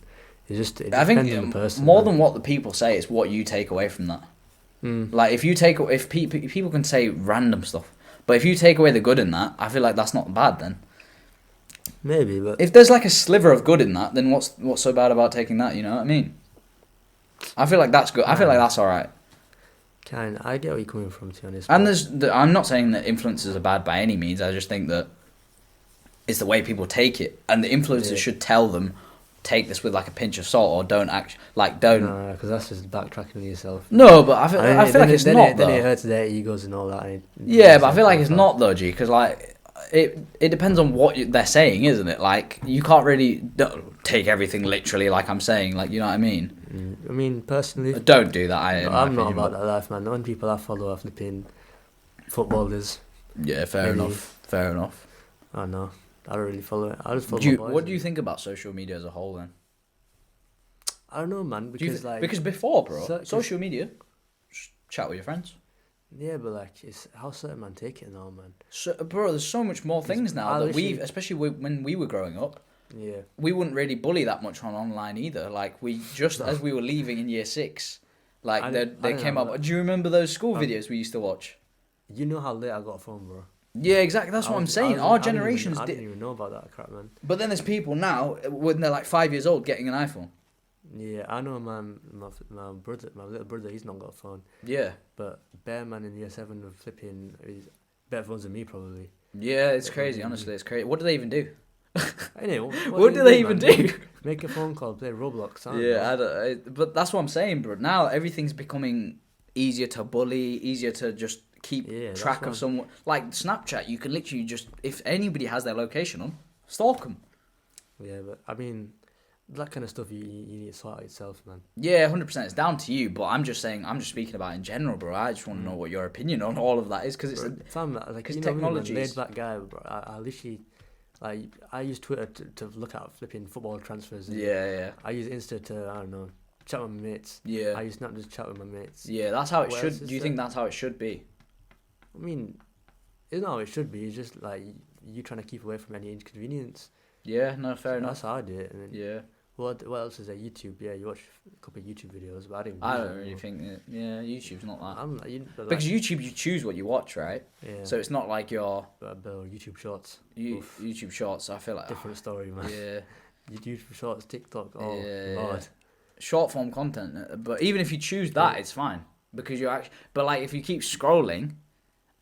It depends on the person. More than what the people say, it's what you take away from that. Like if people can say random stuff, but if you take away the good in that, I feel like that's not bad then. Maybe, but if there's like a sliver of good in that, then what's so bad about taking that? You know what I mean? I feel like that's good. I feel like that's all right. I get where you're coming from, to be honest. And I'm not saying that influencers are bad by any means. I just think that it's the way people take it, and the influencers should tell them, take this with like a pinch of salt, or don't don't. No, because that's just backtracking yourself. No, but I feel like it's not. Then it hurts their egos and all that. Yeah, but I feel like it's not though, G, because like it depends on what they're saying, isn't it? Like you can't really take everything literally, like I'm saying, like you know what I mean. I mean, personally, don't do that. I'm not about that life, man. The only people I follow are flipping footballers. Yeah, fair enough. I know. I don't really follow it. I just follow my boys. What do you think about social media as a whole then? I don't know, man. Because before, bro, social media, chat with your friends. Yeah, but like, it's how certain man take it now, man. So, bro, there's so much more things now that especially when we were growing up. Yeah. We wouldn't really bully that much online either. Like as we were leaving in year 6, like they came up. Do you remember those school videos we used to watch? You know how late I got a phone, bro. Yeah, exactly. That's what I'm saying. Our generations I didn't even know about that crap, man. But then there's people now when they're like 5 years old getting an iPhone. Yeah, I know, man. My little brother, he's not got a phone. Yeah. But bear man in year 7 of flipping better phones than me probably. Yeah, it's crazy. Honestly, it's crazy. What do they even do? Anyway, what do they even do? Make a phone call, play Roblox. But that's what I'm saying, bro. Now everything's becoming easier to bully, easier to just keep track of someone. Like Snapchat, you can literally just, if anybody has their location on, stalk them. Yeah, but I mean, that kind of stuff you need to sort out yourself, man. Yeah, 100%. It's down to you, but I'm just speaking about in general, bro. I just want to know what your opinion on all of that is, because it's technology. Laid back guy, bro. I literally, like, I use Twitter to look at flipping football transfers. Yeah. I use Insta to, I don't know, chat with my mates. Yeah. I use Snapchat to chat with my mates. Yeah, that's how it should. Do you think that's how it should be? I mean, it's not how it should be. It's just like you trying to keep away from any inconvenience. Yeah, no, fair enough. That's how I do it. And yeah. What else is there? YouTube. Yeah, you watch a couple of YouTube videos, but I don't really think that. Yeah, YouTube's not that. Because YouTube, you choose what you watch, right? Yeah. So it's not like your YouTube Shorts. YouTube Shorts. I feel like different story, man. Yeah. YouTube Shorts, TikTok. Oh yeah, Lord. Yeah. Short form content, but even if you choose that, it's fine because you're actually. But like if you keep scrolling,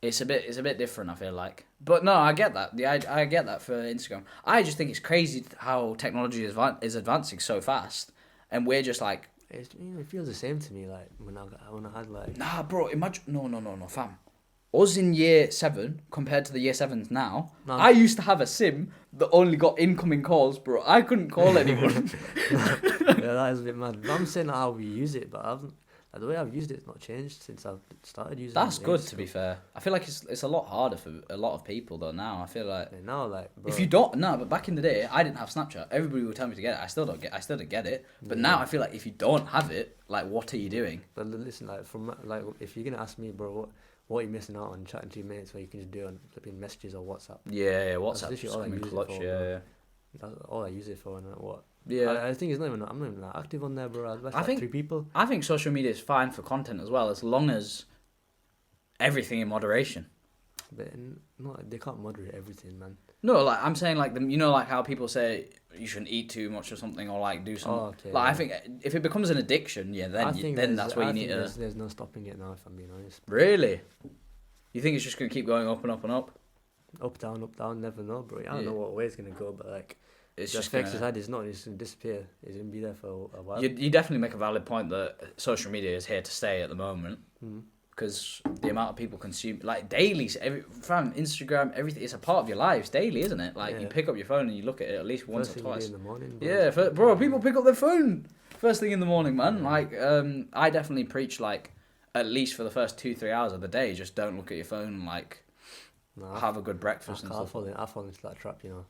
it's a bit different. I feel like. But no, I get that. I get that for Instagram. I just think it's crazy how technology is advancing so fast, and we're just like. It feels the same to me. Like when I had like. Nah, bro. Imagine no, fam. Us in year 7 compared to the year 7s now. No. I used to have a SIM that only got incoming calls, bro. I couldn't call anyone. Yeah, that is a bit mad. But I'm saying how we use it, but the way I've used it's not changed since I've started using it. That's good, to be fair. I feel like it's a lot harder for a lot of people though now. I feel like now, like, bro. If you don't, no, but back in the day, I didn't have Snapchat. Everybody would tell me to get it. I still didn't get it. But now I feel like if you don't have it, like, what are you doing? But listen, like if you're gonna ask me, bro, what are you missing out on chatting to your mates where you can just do it on flipping messages or WhatsApp? Yeah, WhatsApp. That's literally all I use clutch, it for. Yeah. That's all I use it for, and what? Yeah, I think I'm not even that active on there, bro. I think 3 people. I think social media is fine for content as well, as long as everything in moderation. But no, they can't moderate everything, man. No, like I'm saying, like like how people say you shouldn't eat too much or something, or like do something. Oh, okay, like I think if it becomes an addiction, then that's where you need to. There's no stopping it now, if I'm being honest. Really? You think it's just gonna keep going up and up and up? Up, down, never know, bro. I don't know what way it's gonna go, but like. It's the just effects it's had is not just going to disappear. It's going to be there for a while. You definitely make a valid point that social media is here to stay at the moment. Because the amount of people consume, like daily, from Instagram, everything, it's a part of your lives daily, isn't it? Like you pick up your phone and you look at it at least once or twice. In the morning, bro, people pick up their phone first thing in the morning, man. Yeah. Like, I definitely preach, like, at least for the first 2-3 hours of the day, just don't look at your phone and, like, have a good breakfast and stuff. I fall into that trap, you know.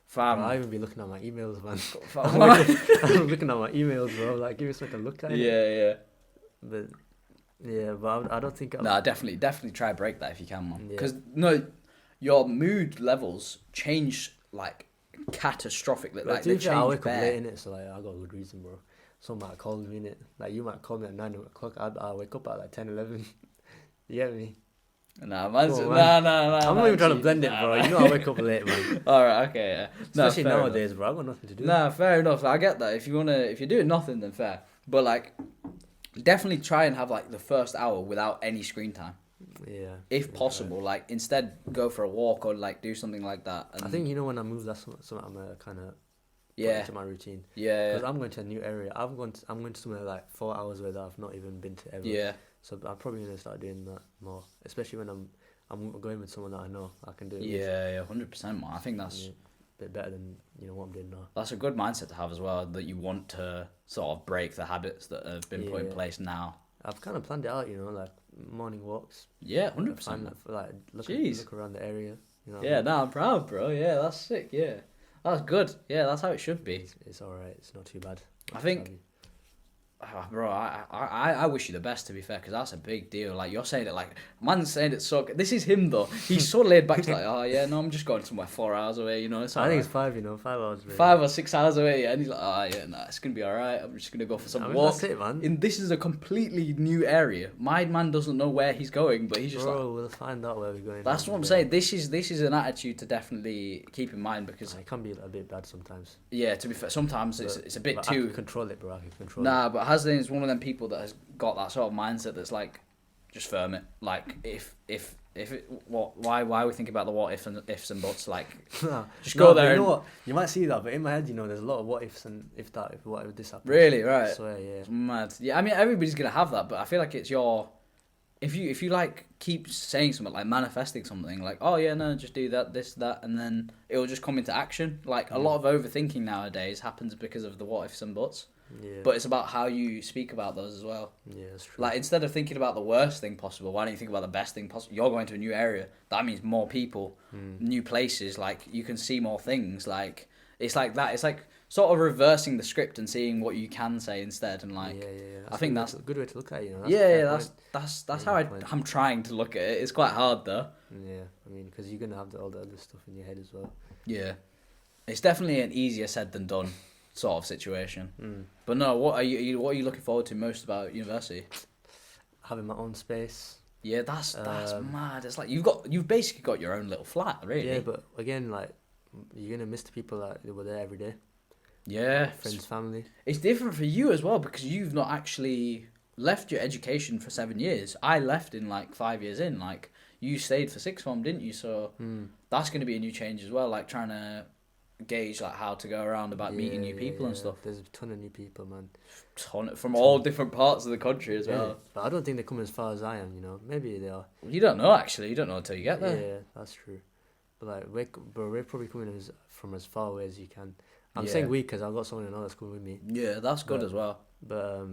Fam. Bro, I even be looking at my emails, man. I'm looking at my emails, bro. Like, give me something to look at. Yeah. But I don't think. No, definitely try to break that if you can, man. Because your mood levels change like catastrophically. Like they change. I wake up late in it, so like I got a good reason, bro. Someone might call me in it. Like you might call me at 9 o'clock. I wake up at like 10, 11. You get me? Nah, man. No, man. I'm not even trying to blend it, bro. You know I wake up late, man. Alright, okay, yeah. Especially nowadays, bro. I've got nothing to do. Nah, fair enough. I get that. If you're doing nothing, then fair. But like, definitely try and have like the first hour without any screen time. Yeah. If possible, right. Like instead go for a walk or like do something like that. And I think when I move, that's something I'm kind of put into my routine. Yeah. Because I'm going to a new area. I'm going to somewhere like 4 hours where I've not even been to ever. Yeah. So I'm probably gonna start doing that more, especially when I'm going with someone that I know I can do it. Yeah, 100%, man. I think that's a bit better than what I'm doing now. That's a good mindset to have as well. That you want to sort of break the habits that have been put in place now. I've kind of planned it out, like morning walks. Yeah, 100%. Like look around the area. Yeah, no, I'm proud, bro. Yeah, that's sick. Yeah, that's good. Yeah, that's how it should be. It's alright. It's not too bad. I think. Bro, I wish you the best, to be fair, because that's a big deal. Like, you're saying it like, man's saying it so... This is him, though. He's so laid back. He's like, oh, yeah, no, I'm just going somewhere 4 hours away, It's I think it's 5, 5 hours. Really. 5 or 6 hours away, yeah. And he's like, oh, yeah, no, it's going to be all right. I'm just going to go for some walk. That's it, man. This is a completely new area. My man doesn't know where he's going, but he's just we'll find out where we're going. That's what I'm saying. This is an attitude to definitely keep in mind, because... It can be a bit bad sometimes. Yeah, to be fair, sometimes it's a bit too... I can control it, bro. I can control it. Nah, but Hasnain is one of them people that has got that sort of mindset that's like, just firm it. Like if it, why are we thinking about the what ifs and buts? Like just go there. You know what? You might see that, but in my head, there's a lot of what ifs and if what if this happens. Really, right? I swear, yeah. It's mad. Yeah, I mean everybody's gonna have that, but I feel like it's your. If you like keep saying something like manifesting something like, oh yeah, no, just do that, this, that, and then it will just come into action. Like a lot of overthinking nowadays happens because of the what ifs and buts. Yeah. But it's about how you speak about those as well. Yeah, that's true. Like instead of thinking about the worst thing possible, why don't you think about the best thing possible? You're going to a new area. That means more people, new places. Like you can see more things. Like it's like that. It's like sort of reversing the script and seeing what you can say instead. And like, yeah. I think that's a good way to look at it. That's how I'm trying to look at it. It's quite hard though. Yeah, I mean, because you're gonna have all the other stuff in your head as well. Yeah, it's definitely an easier said than done sort of situation. But no, what are you looking forward to most about university? Having my own space. Yeah, that's mad. It's like you've basically got your own little flat, really. Yeah, but again, like you're gonna miss the people that were there every day. Yeah, friends, family. It's different for you as well because you've not actually left your education for 7 years. I left in like 5 years in. Like you stayed for sixth form, didn't you? So that's going to be a new change as well. Like trying to gauge like how to go around about meeting new people and stuff. There's a ton of new people, man. From all different parts of the country as well. But I don't think they come as far as I am. Maybe they are. You don't know actually. You don't know until you get there. Yeah, that's true. But like we're probably coming from as far away as you can. I'm saying we because I've got someone in another school with me. Yeah, that's good as well. But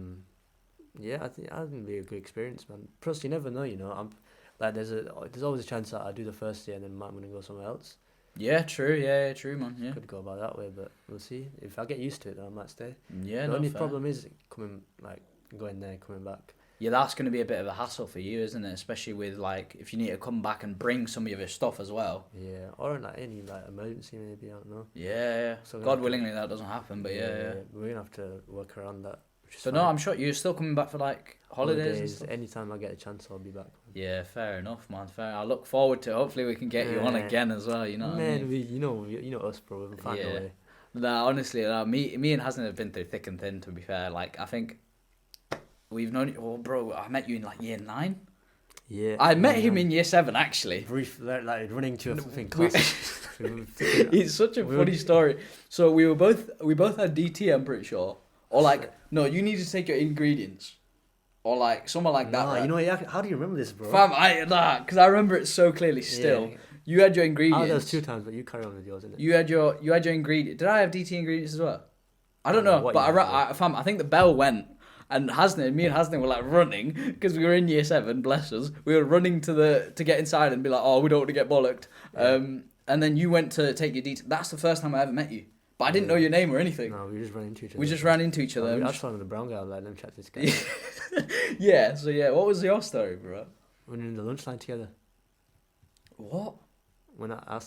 yeah, I think it'd be a good experience, man. Plus, you never know. I'm like there's always a chance that I do the first year and then I'm gonna go somewhere else. Yeah, true. Yeah, true, man. Yeah, could go about that way, but we'll see. If I get used to it, then I might stay. Yeah, the only problem is going there, coming back. Yeah, that's going to be a bit of a hassle for you, isn't it? Especially with like if you need to come back and bring some of your stuff as well. Yeah, or like any like emergency maybe. I don't know. Yeah. So God willingly that doesn't happen, but yeah. We're gonna have to work around that. But no, I'm sure you're still coming back for like holidays and stuff. Anytime I get a chance, I'll be back. Yeah, fair enough, man. Fair. I look forward to. Hopefully, we can get you on again as well. You know. Man, what I mean? you know us, bro. We'll find a way. Nah, honestly, me and Hasnain have been through thick and thin. To be fair, like I think we've known. Oh, bro, I met you in like year 9. Yeah. I met him in year 7 actually. Brief, like running to a fucking class. It's such a funny story. So we both had DT. I'm pretty sure. Or like, no, you need to take your ingredients. Or like, something like that. Right? You know, how do you remember this, bro? Fam, because I remember it so clearly still. Yeah. You had your ingredients. That was 2 times, but you carry on with yours, didn't it? You had your ingredients. Did I have DT ingredients as well? I don't know, but I think the bell went. And me and Hasnain were like running, because we were in year 7, bless us. We were running to get inside and be like, oh, we don't want to get bollocked. Yeah. And then you went to take your DT. That's the first time I ever met you. But I didn't know your name or anything. No, we just ran into each other. We just ran into each other. I just found the brown guy. I was like, let me chat to this guy. Yeah, so yeah, what was your story, bro? We were in the lunch line together. What? When I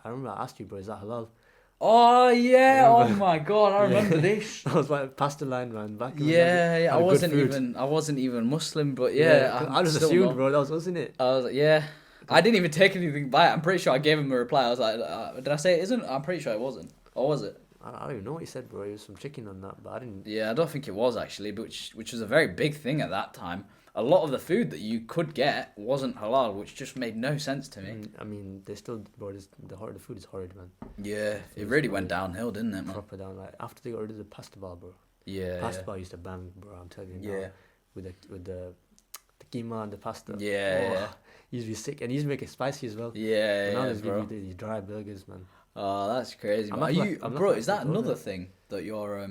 remember I asked you, bro, is that halal? Oh yeah! Oh my god! I remember this. I was like past the line, man. Back. Yeah. I wasn't even Muslim, but I just assumed, bro. That wasn't it? I was like, yeah. I didn't even take anything by it. I'm pretty sure I gave him a reply. I was like, did I say it isn't? I'm pretty sure it wasn't. Or was it? I don't even know what he said, bro. There was some chicken on that, but I didn't. Yeah, I don't think it was actually, but which was a very big thing at that time. A lot of the food that you could get wasn't halal, which just made no sense to me. I mean, they still, bro. The food is horrid, man. Yeah, it really went downhill, didn't it, man? Proper down. Like after they got rid of the pasta bar, bro. Yeah. Pasta bar used to bang, bro. I'm telling you. Yeah. Now, with the keema and the pasta. Yeah. He used to be sick, and he used to make it spicy as well. Yeah. But now they give you these dry burgers, man. Oh, that's crazy, man. Bro? Is that another thing that you're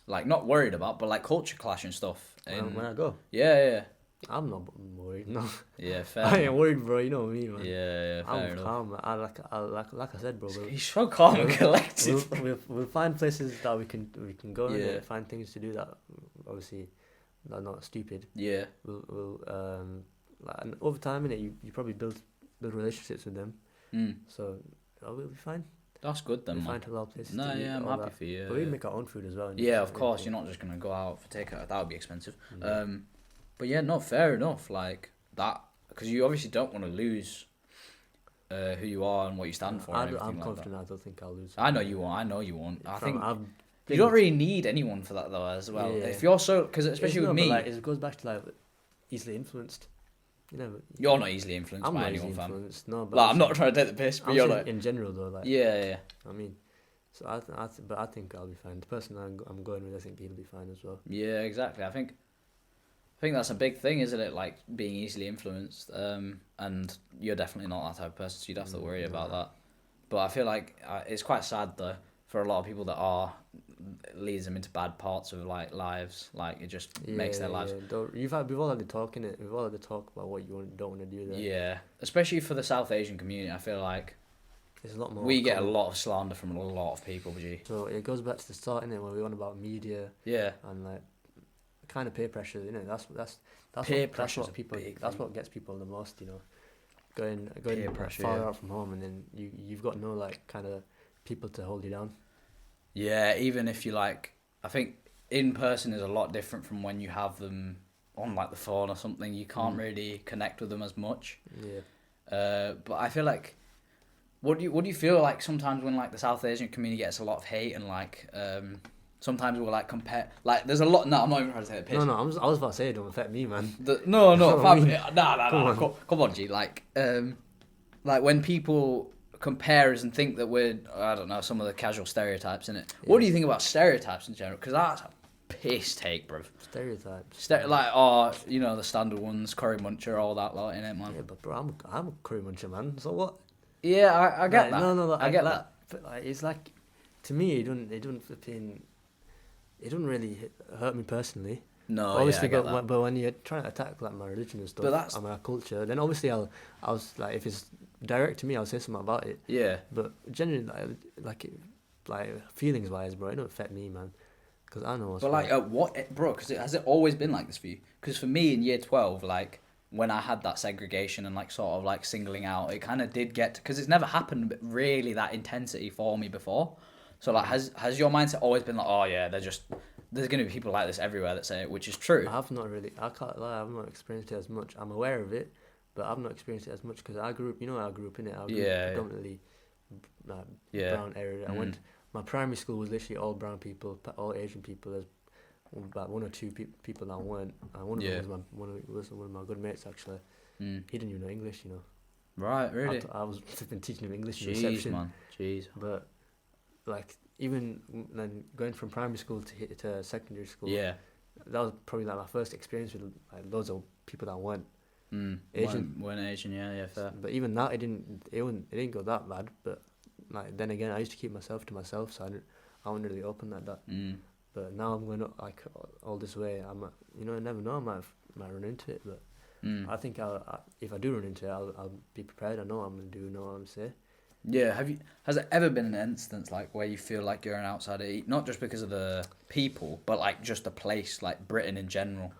like not worried about, but like culture clash and stuff? When I go. Yeah. I'm not worried, no. Yeah, fair. I ain't worried, bro. You know me, man. Yeah, fair enough. I'm calm. Like I said, bro. He's so calm and collected. We'll find places that we can go and find things to do that obviously are not stupid. Yeah. We'll and over time in it, you probably build relationships with them. So we'll be fine. That's good then, man. Find halal places. No, yeah, I'm happy for you. But we make our own food as well. Yeah, of course. You're not just gonna go out for takeout. That would be expensive. But yeah, no, fair enough. Like that, because you obviously don't want to lose who you are and what you stand for. I'm confident. I don't think I'll lose. I know you won't. I think you don't really need anyone for that though, as well. Yeah. If you're so, because especially with me, like, it goes back to like easily influenced. You know, You're not easily influenced I'm by not anyone, easily fam. influenced. No, but Like, I'm not trying to take the piss, but I'm you're saying like, in general though, like yeah. I mean, so but I think I'll be fine. The person I'm going with, I think he'll be fine as well. Yeah, exactly. I think that's a big thing, isn't it? Like being easily influenced. And you're definitely not that type of person, so you'd have to worry about that. But I feel like it's quite sad though for a lot of people that are, it leads them into bad parts of like lives. Like it just makes their lives. We've all had the talk in it. We've all had the talk about what don't want to do there. Yeah, especially for the South Asian community, I feel like There's a lot more. we get a lot of slander from a lot of people. G. So it goes back to the start, innit, where we went about media. Yeah. And like, kind of peer pressure, you know. That's peer what, pressure. That's what people. That's what gets people the most, you know. Going Peer pressure, far out from home, and then you've got no like kind of people to hold you down. Yeah, even if you like, I think in person is a lot different from when you have them on like the phone or something. You can't really connect with them as much. Yeah. But I feel like, what do you feel like sometimes when like the South Asian community gets a lot of hate and like sometimes we'll like compare, like there's a lot. No, I'm not even trying to say the piss. No, I was about to say it don't affect me, man. No, I mean? no. Come on, G. Like when people compare us and think that we're, I don't know, some of the casual stereotypes in it. What do you think about stereotypes in general? Because that's a piss take, bruv. Stereotypes. You know, the standard ones, curry muncher, all that lot in it, man. Yeah, but bro, I'm a curry muncher, man. So what? Yeah, I get that. No, I get that. But like, it's like, to me, it doesn't really hurt me personally. No, obviously, yeah, I get that. but when you're trying to attack like my religion and stuff and my culture, then obviously I was like, if it's direct to me, I'll say something about it. Yeah. But generally, like feelings wise, bro, it don't affect me, man. Because I know. But like, bro? Because has it always been like this for you? Because for me in year 12, like when I had that segregation and like sort of like singling out, it kind of did get, because it's never happened really that intensity for me before. So like, has your mindset always been like, oh yeah, there's gonna be people like this everywhere that say it, which is true. I have not really. I can't lie. I've not experienced it as much. I'm aware of it, but I've not experienced it as much because I grew up. You know, I grew up in it. I grew up predominantly brown area. I went. My primary school was literally all brown people, all Asian people. There's about one or two people that weren't. One of them was one of my good mates actually. He didn't even know English, you know. Right, really. I was been teaching him English in Jeez, reception. Man. Jeez. But like even then, going from primary school to secondary school. Yeah. That was probably like my first experience with like loads of people that weren't Asian. Weren't Asian, yeah, fair. But even that, it didn't go that bad. But like then again, I used to keep myself to myself, so I wasn't really open like that. But now I'm going like all this way. I never know. I might run into it, but I think if I do run into it, I'll be prepared. I know I'm gonna know what I'm saying. Yeah, has it ever been an instance like where you feel like you're an outsider, not just because of the people, but like just the place, like Britain in general?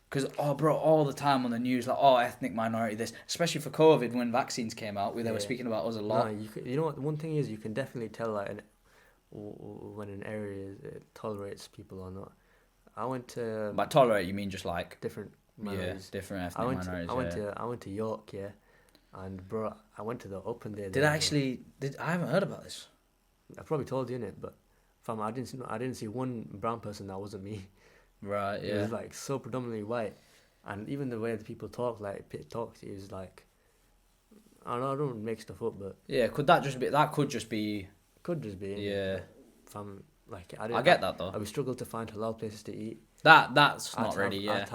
Because all the time on the news, like ethnic minority, this, especially for COVID when vaccines came out, they were speaking about us a lot. No, you know what? One thing is you can definitely tell like when an area tolerates people or not. I went to. By tolerate, you mean just like different minorities. Yeah, different ethnic minorities. I went to York, yeah. And bro, I went to the open day. I haven't heard about this. I probably told you, innit? But fam, I didn't see one brown person that wasn't me. Right, yeah. It was like so predominantly white, and even the way the people talk, it was like, I don't know, I don't make stuff up, but yeah, could just be. Yeah. Fam, like I get that though. I would struggle to find halal places to eat. That's not really, yeah.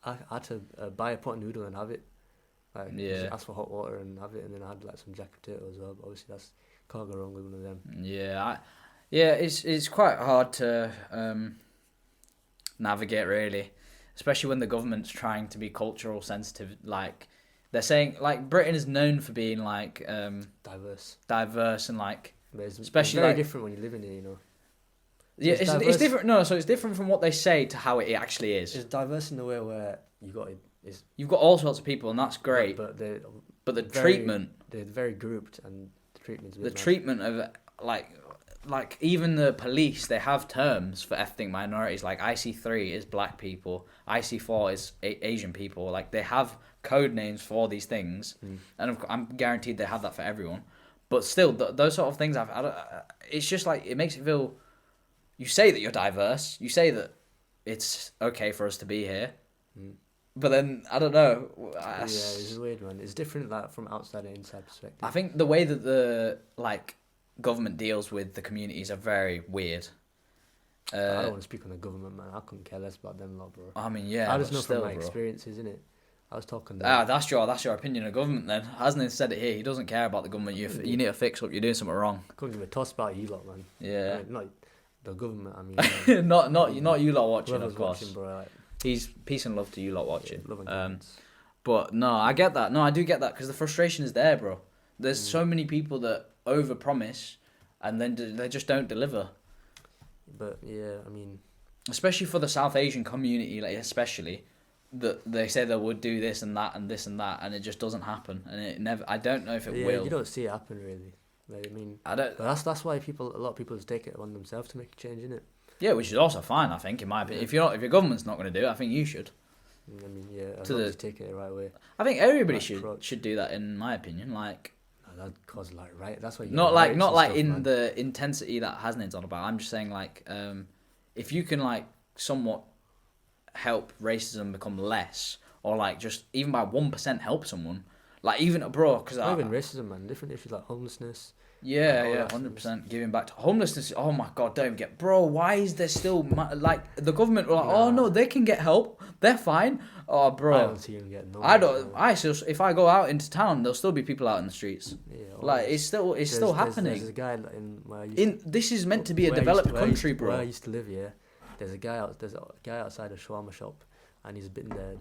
I had to buy a pot of noodle and have it. Like, yeah. Ask for hot water and have it, and then I had like some jack potato as well. But obviously, can't go wrong with one of them. Yeah, it's quite hard to navigate really, especially when the government's trying to be cultural sensitive. Like they're saying, like Britain is known for being like diverse and like, especially very different when you live in it, you know. Yeah, it's different. No, so it's different from what they say to how it actually is. It's diverse in the way where you've got all sorts of people, and that's great. But the treatment, they're very grouped, and the treatment's the treatment of like even the police, they have terms for ethnic minorities. Like IC3 is black people, IC4 is Asian people. Like they have code names for these things, and I'm guaranteed they have that for everyone. But still, those sort of things, it's just like it makes it feel. You say that you're diverse. You say that it's okay for us to be here, But then I don't know. Yeah, it's weird, man. It's different, like from outside and inside perspective. I think the way that the like government deals with the communities are very weird. I don't want to speak on the government, man. I couldn't care less about them lot, bro. I mean, yeah. I just know still, from my bro. experiences, innit? I was talking. That's your opinion of government. Then Hasnain said it here. He doesn't care about the government. You need to fix up. You're doing something wrong. I couldn't give a toss about you lot, man. Yeah. Not the government. I mean, not you lot watching, of course. Watching, bro, like, He's peace and love to you lot watching. Yeah, love and comments. But no, I get that. No, I do get that because the frustration is there, bro. There's so many people that overpromise and then they just don't deliver. But yeah, I mean, especially for the South Asian community, like especially that they say they would do this and that, and it just doesn't happen, and it never. I don't know if it will. You don't see it happen really. Like, I mean, I don't. But that's why a lot of people just take it on themselves to make a change, innit? Yeah, which is also fine, I think, in my opinion. Yeah. If your government's not going to do it, I think you should. I mean, yeah, as long as you take it the right way. I think everybody Right should do that, in my opinion. Like, that cause like right. That's why you not like stuff, in man. the intensity that Hasnain's on about. I'm just saying like, if you can like somewhat help racism become less, or like just even by 1% help someone, like even bro, because not even racism, man. Different issues like homelessness. Yeah, 100% giving back to homelessness. Oh my god, don't get, bro. Why is there still like the government? Were like, oh no, they can get help. They're fine. Oh, bro. I don't see them getting no. I don't. If I go out into town, there'll still be people out in the streets. Yeah, like it's still happening. There's a guy This is meant to be a developed country, bro. Where I used to live, yeah. There's a guy outside a shawarma shop, and he's been there.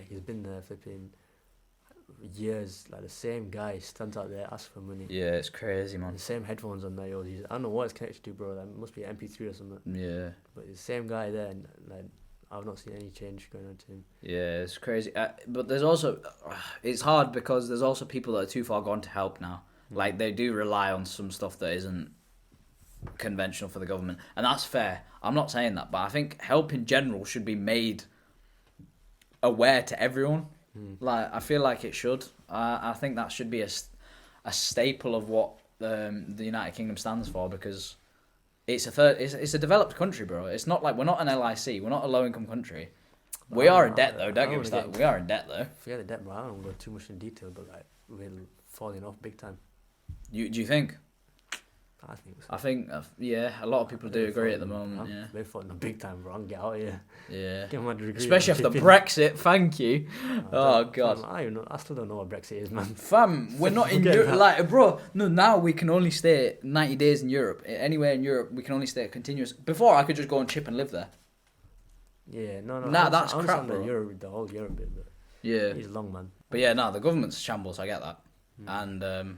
He's been there flipping years. Like the same guy stands out there, asks for money. Yeah, it's crazy, man. The same headphones on there. I don't know what it's connected to, bro. That must be an MP3 or something. Yeah. But the same guy there, and like I've not seen any change going on to him. Yeah, it's crazy. But there's also, it's hard because there's also people that are too far gone to help now. Like they do rely on some stuff that isn't conventional for the government, and that's fair. I'm not saying that, but I think help in general should be made aware to everyone. Like I feel like it should. I think that should be a staple of what the United Kingdom stands for, because it's a developed country, bro. It's not like we're not an LIC. We're not a low income country. We are in debt though. Don't get me started. We are in debt though. Forget the debt, bro. I don't go too much in detail, but like we're falling off big time. Do you think? I think so. I think yeah, a lot of people do agree at the moment. Yeah, they're falling off big time, bro. I can get out of here. Yeah. Get my degree. Especially after Brexit. Thank you. Oh god. Fam, I still don't know what Brexit is, man. Fam, we're not in Europe. Like, bro, no. Now we can only stay 90 days in Europe. Anywhere in Europe, we can only stay continuous. Before, I could just go on chip and live there. Yeah, no. Nah, that's crap, bro. The whole Europe bit, but yeah, he's long, man. But yeah, no, the government's shambles. I get that, and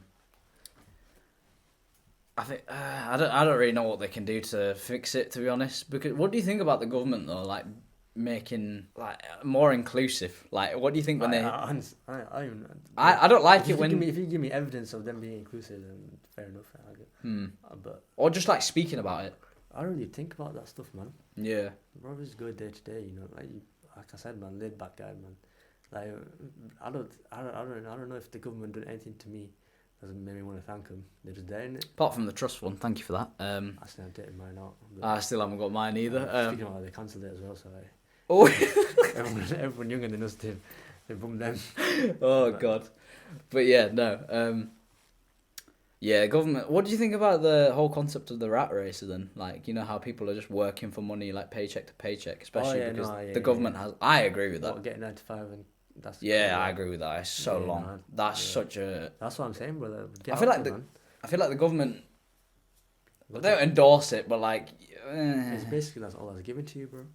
I think I don't really know what they can do to fix it, to be honest. Because what do you think about the government though? Like making like more inclusive. Like, what do you think when I don't like it when if you give me evidence of them being inclusive, then fair enough. But or just like speaking about it. I don't really think about that stuff, man. Yeah. Bro, it's good day to day, you know. Like I said, man, laid back guy, man. Like I don't know if the government did anything to me. Doesn't make me want to thank them. They're just there, innit? Apart from the trust one, thank you for that. I still haven't taken mine out. I still haven't got mine either. Speaking of, they cancelled it as well, so like, oh, everyone younger than us did. They bummed them. Oh god, but yeah, no. Yeah, government. What do you think about the whole concept of the rat race then? Like, you know how people are just working for money, like paycheck to paycheck, especially because the government has. I agree with that. Getting 9 to 5 and. That's I agree with that. It's so long. Man. That's such a. That's what I'm saying, brother. I feel like the government. They don't endorse it, but like. It's basically that's all that's given to you, bro.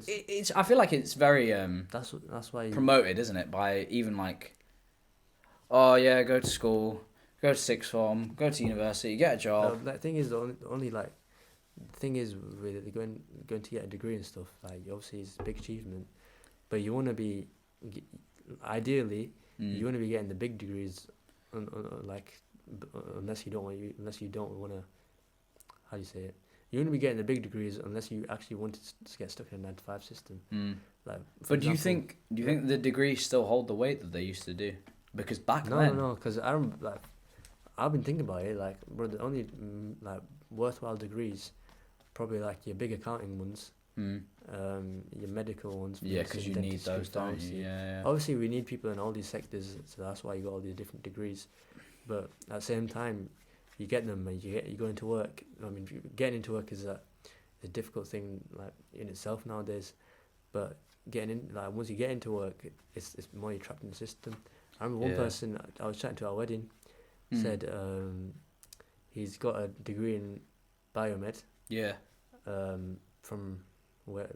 It's. I feel like it's very. That's why. Promoted, isn't it? By even like. Oh yeah, go to school, go to sixth form, go to university, get a job. No, the thing is, the only like. The thing is, with going to get a degree and stuff, like obviously it's a big achievement, but you want to be. Ideally, you want to be getting the big degrees, unless you don't want to. How do you say it? You want to be getting the big degrees unless you actually want to get stuck in a 9 to 5 system. Like, but do you think the degrees still hold the weight that they used to do? Because back then, no, because I've been thinking about it. Like, bro, the only like worthwhile degrees, probably like your big accounting ones, your medical ones. Yeah, because you need those, don't you? Yeah. Obviously, we need people in all these sectors, so that's why you got all these different degrees. But at the same time, you get them and you go into work. I mean, getting into work is a difficult thing like in itself nowadays. But getting in, like once you get into work, it's more you're trapped in the system. I remember one person I was chatting to at our wedding said he's got a degree in biomed. Yeah. From where?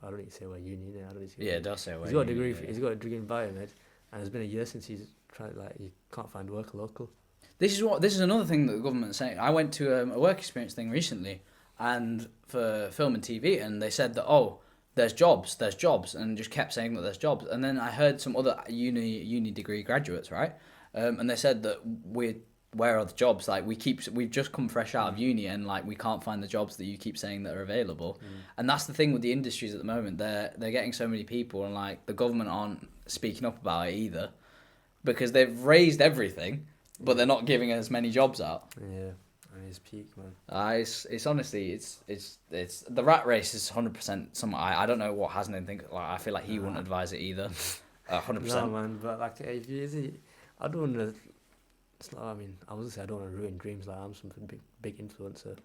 I don't need to say where uni. I don't need to say yeah, don't say where. He's got a degree. He's got a degree in biomed, and it's been a year since he's tried. Like he can't find work local. This is another thing that the government's saying. I went to a work experience thing recently, and for film and TV, and they said that there's jobs, and just kept saying that there's jobs. And then I heard some other uni degree graduates, right? And they said that where are the jobs? Like we've just come fresh out of uni, and like we can't find the jobs that you keep saying that are available. And that's the thing with the industries at the moment. They're getting so many people, and like the government aren't speaking up about it either, because they've raised everything, but they're not giving as many jobs out. Yeah. His peak, man. It's honestly it's the rat race is 100% something I don't know what Hasnain think. Like I feel like he wouldn't advise it either. 100%. No, man. But like, if you I don't want to. It's not. I mean, I was gonna say I don't want to ruin dreams. Like I'm some big influencer,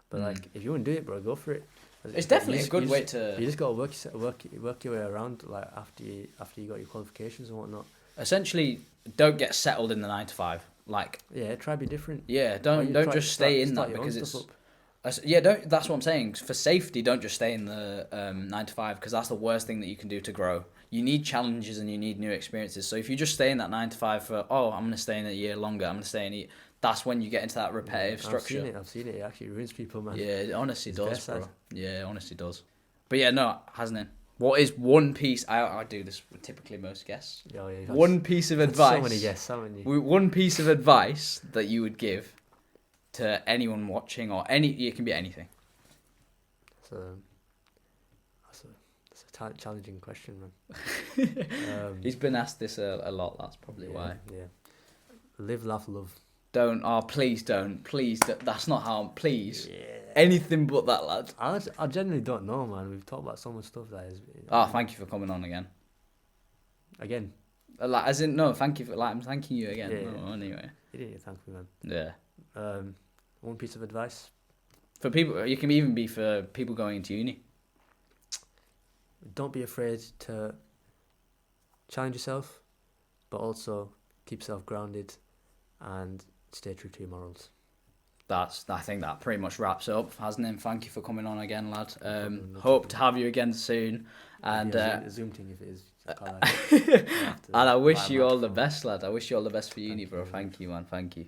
but like if you want to do it, bro, go for it. It's definitely a good way to. You just gotta work your way around. Like after you got your qualifications and whatnot. Essentially, don't get settled in the 9 to 5. Like try to be different. Yeah, don't just stay in that because it's. Don't. That's what I'm saying. For safety, don't just stay in the 9 to 5 because that's the worst thing that you can do to grow. You need challenges and you need new experiences. So if you just stay in that 9 to 5 for I'm gonna stay in a year longer, I'm gonna stay in that's when you get into that repetitive structure. I've seen it. It actually ruins people, man. Yeah, it honestly does, bro. Yeah, it honestly does. But yeah, no, Hasnain. What is one piece? I do this with typically most guests. Oh, yeah, one piece of advice. So many guests. So many. One piece of advice that you would give to anyone watching, or it can be anything. That's a challenging question, man. He's been asked this a lot. That's probably why. Yeah. Live, laugh, love. Please don't. Please, that's not how. Please. Yeah. Anything but that, lad. I genuinely don't know, man. We've talked about so much stuff that is. Thank you for coming on again. Again. Like, as in, no, thank you for I'm thanking you again. Yeah. No, anyway. You didn't thank me, man. Yeah. One piece of advice for people. It can even be for people going into uni. Don't be afraid to challenge yourself, but also keep yourself grounded and stay true to your morals. I think that pretty much wraps up. Hasnain, thank you for coming on again, lad. Hope to have you again soon. And Zoom thing if it is. And I wish you all the best, lad. I wish you all the best for uni, bro. Thank you, man. Thank you.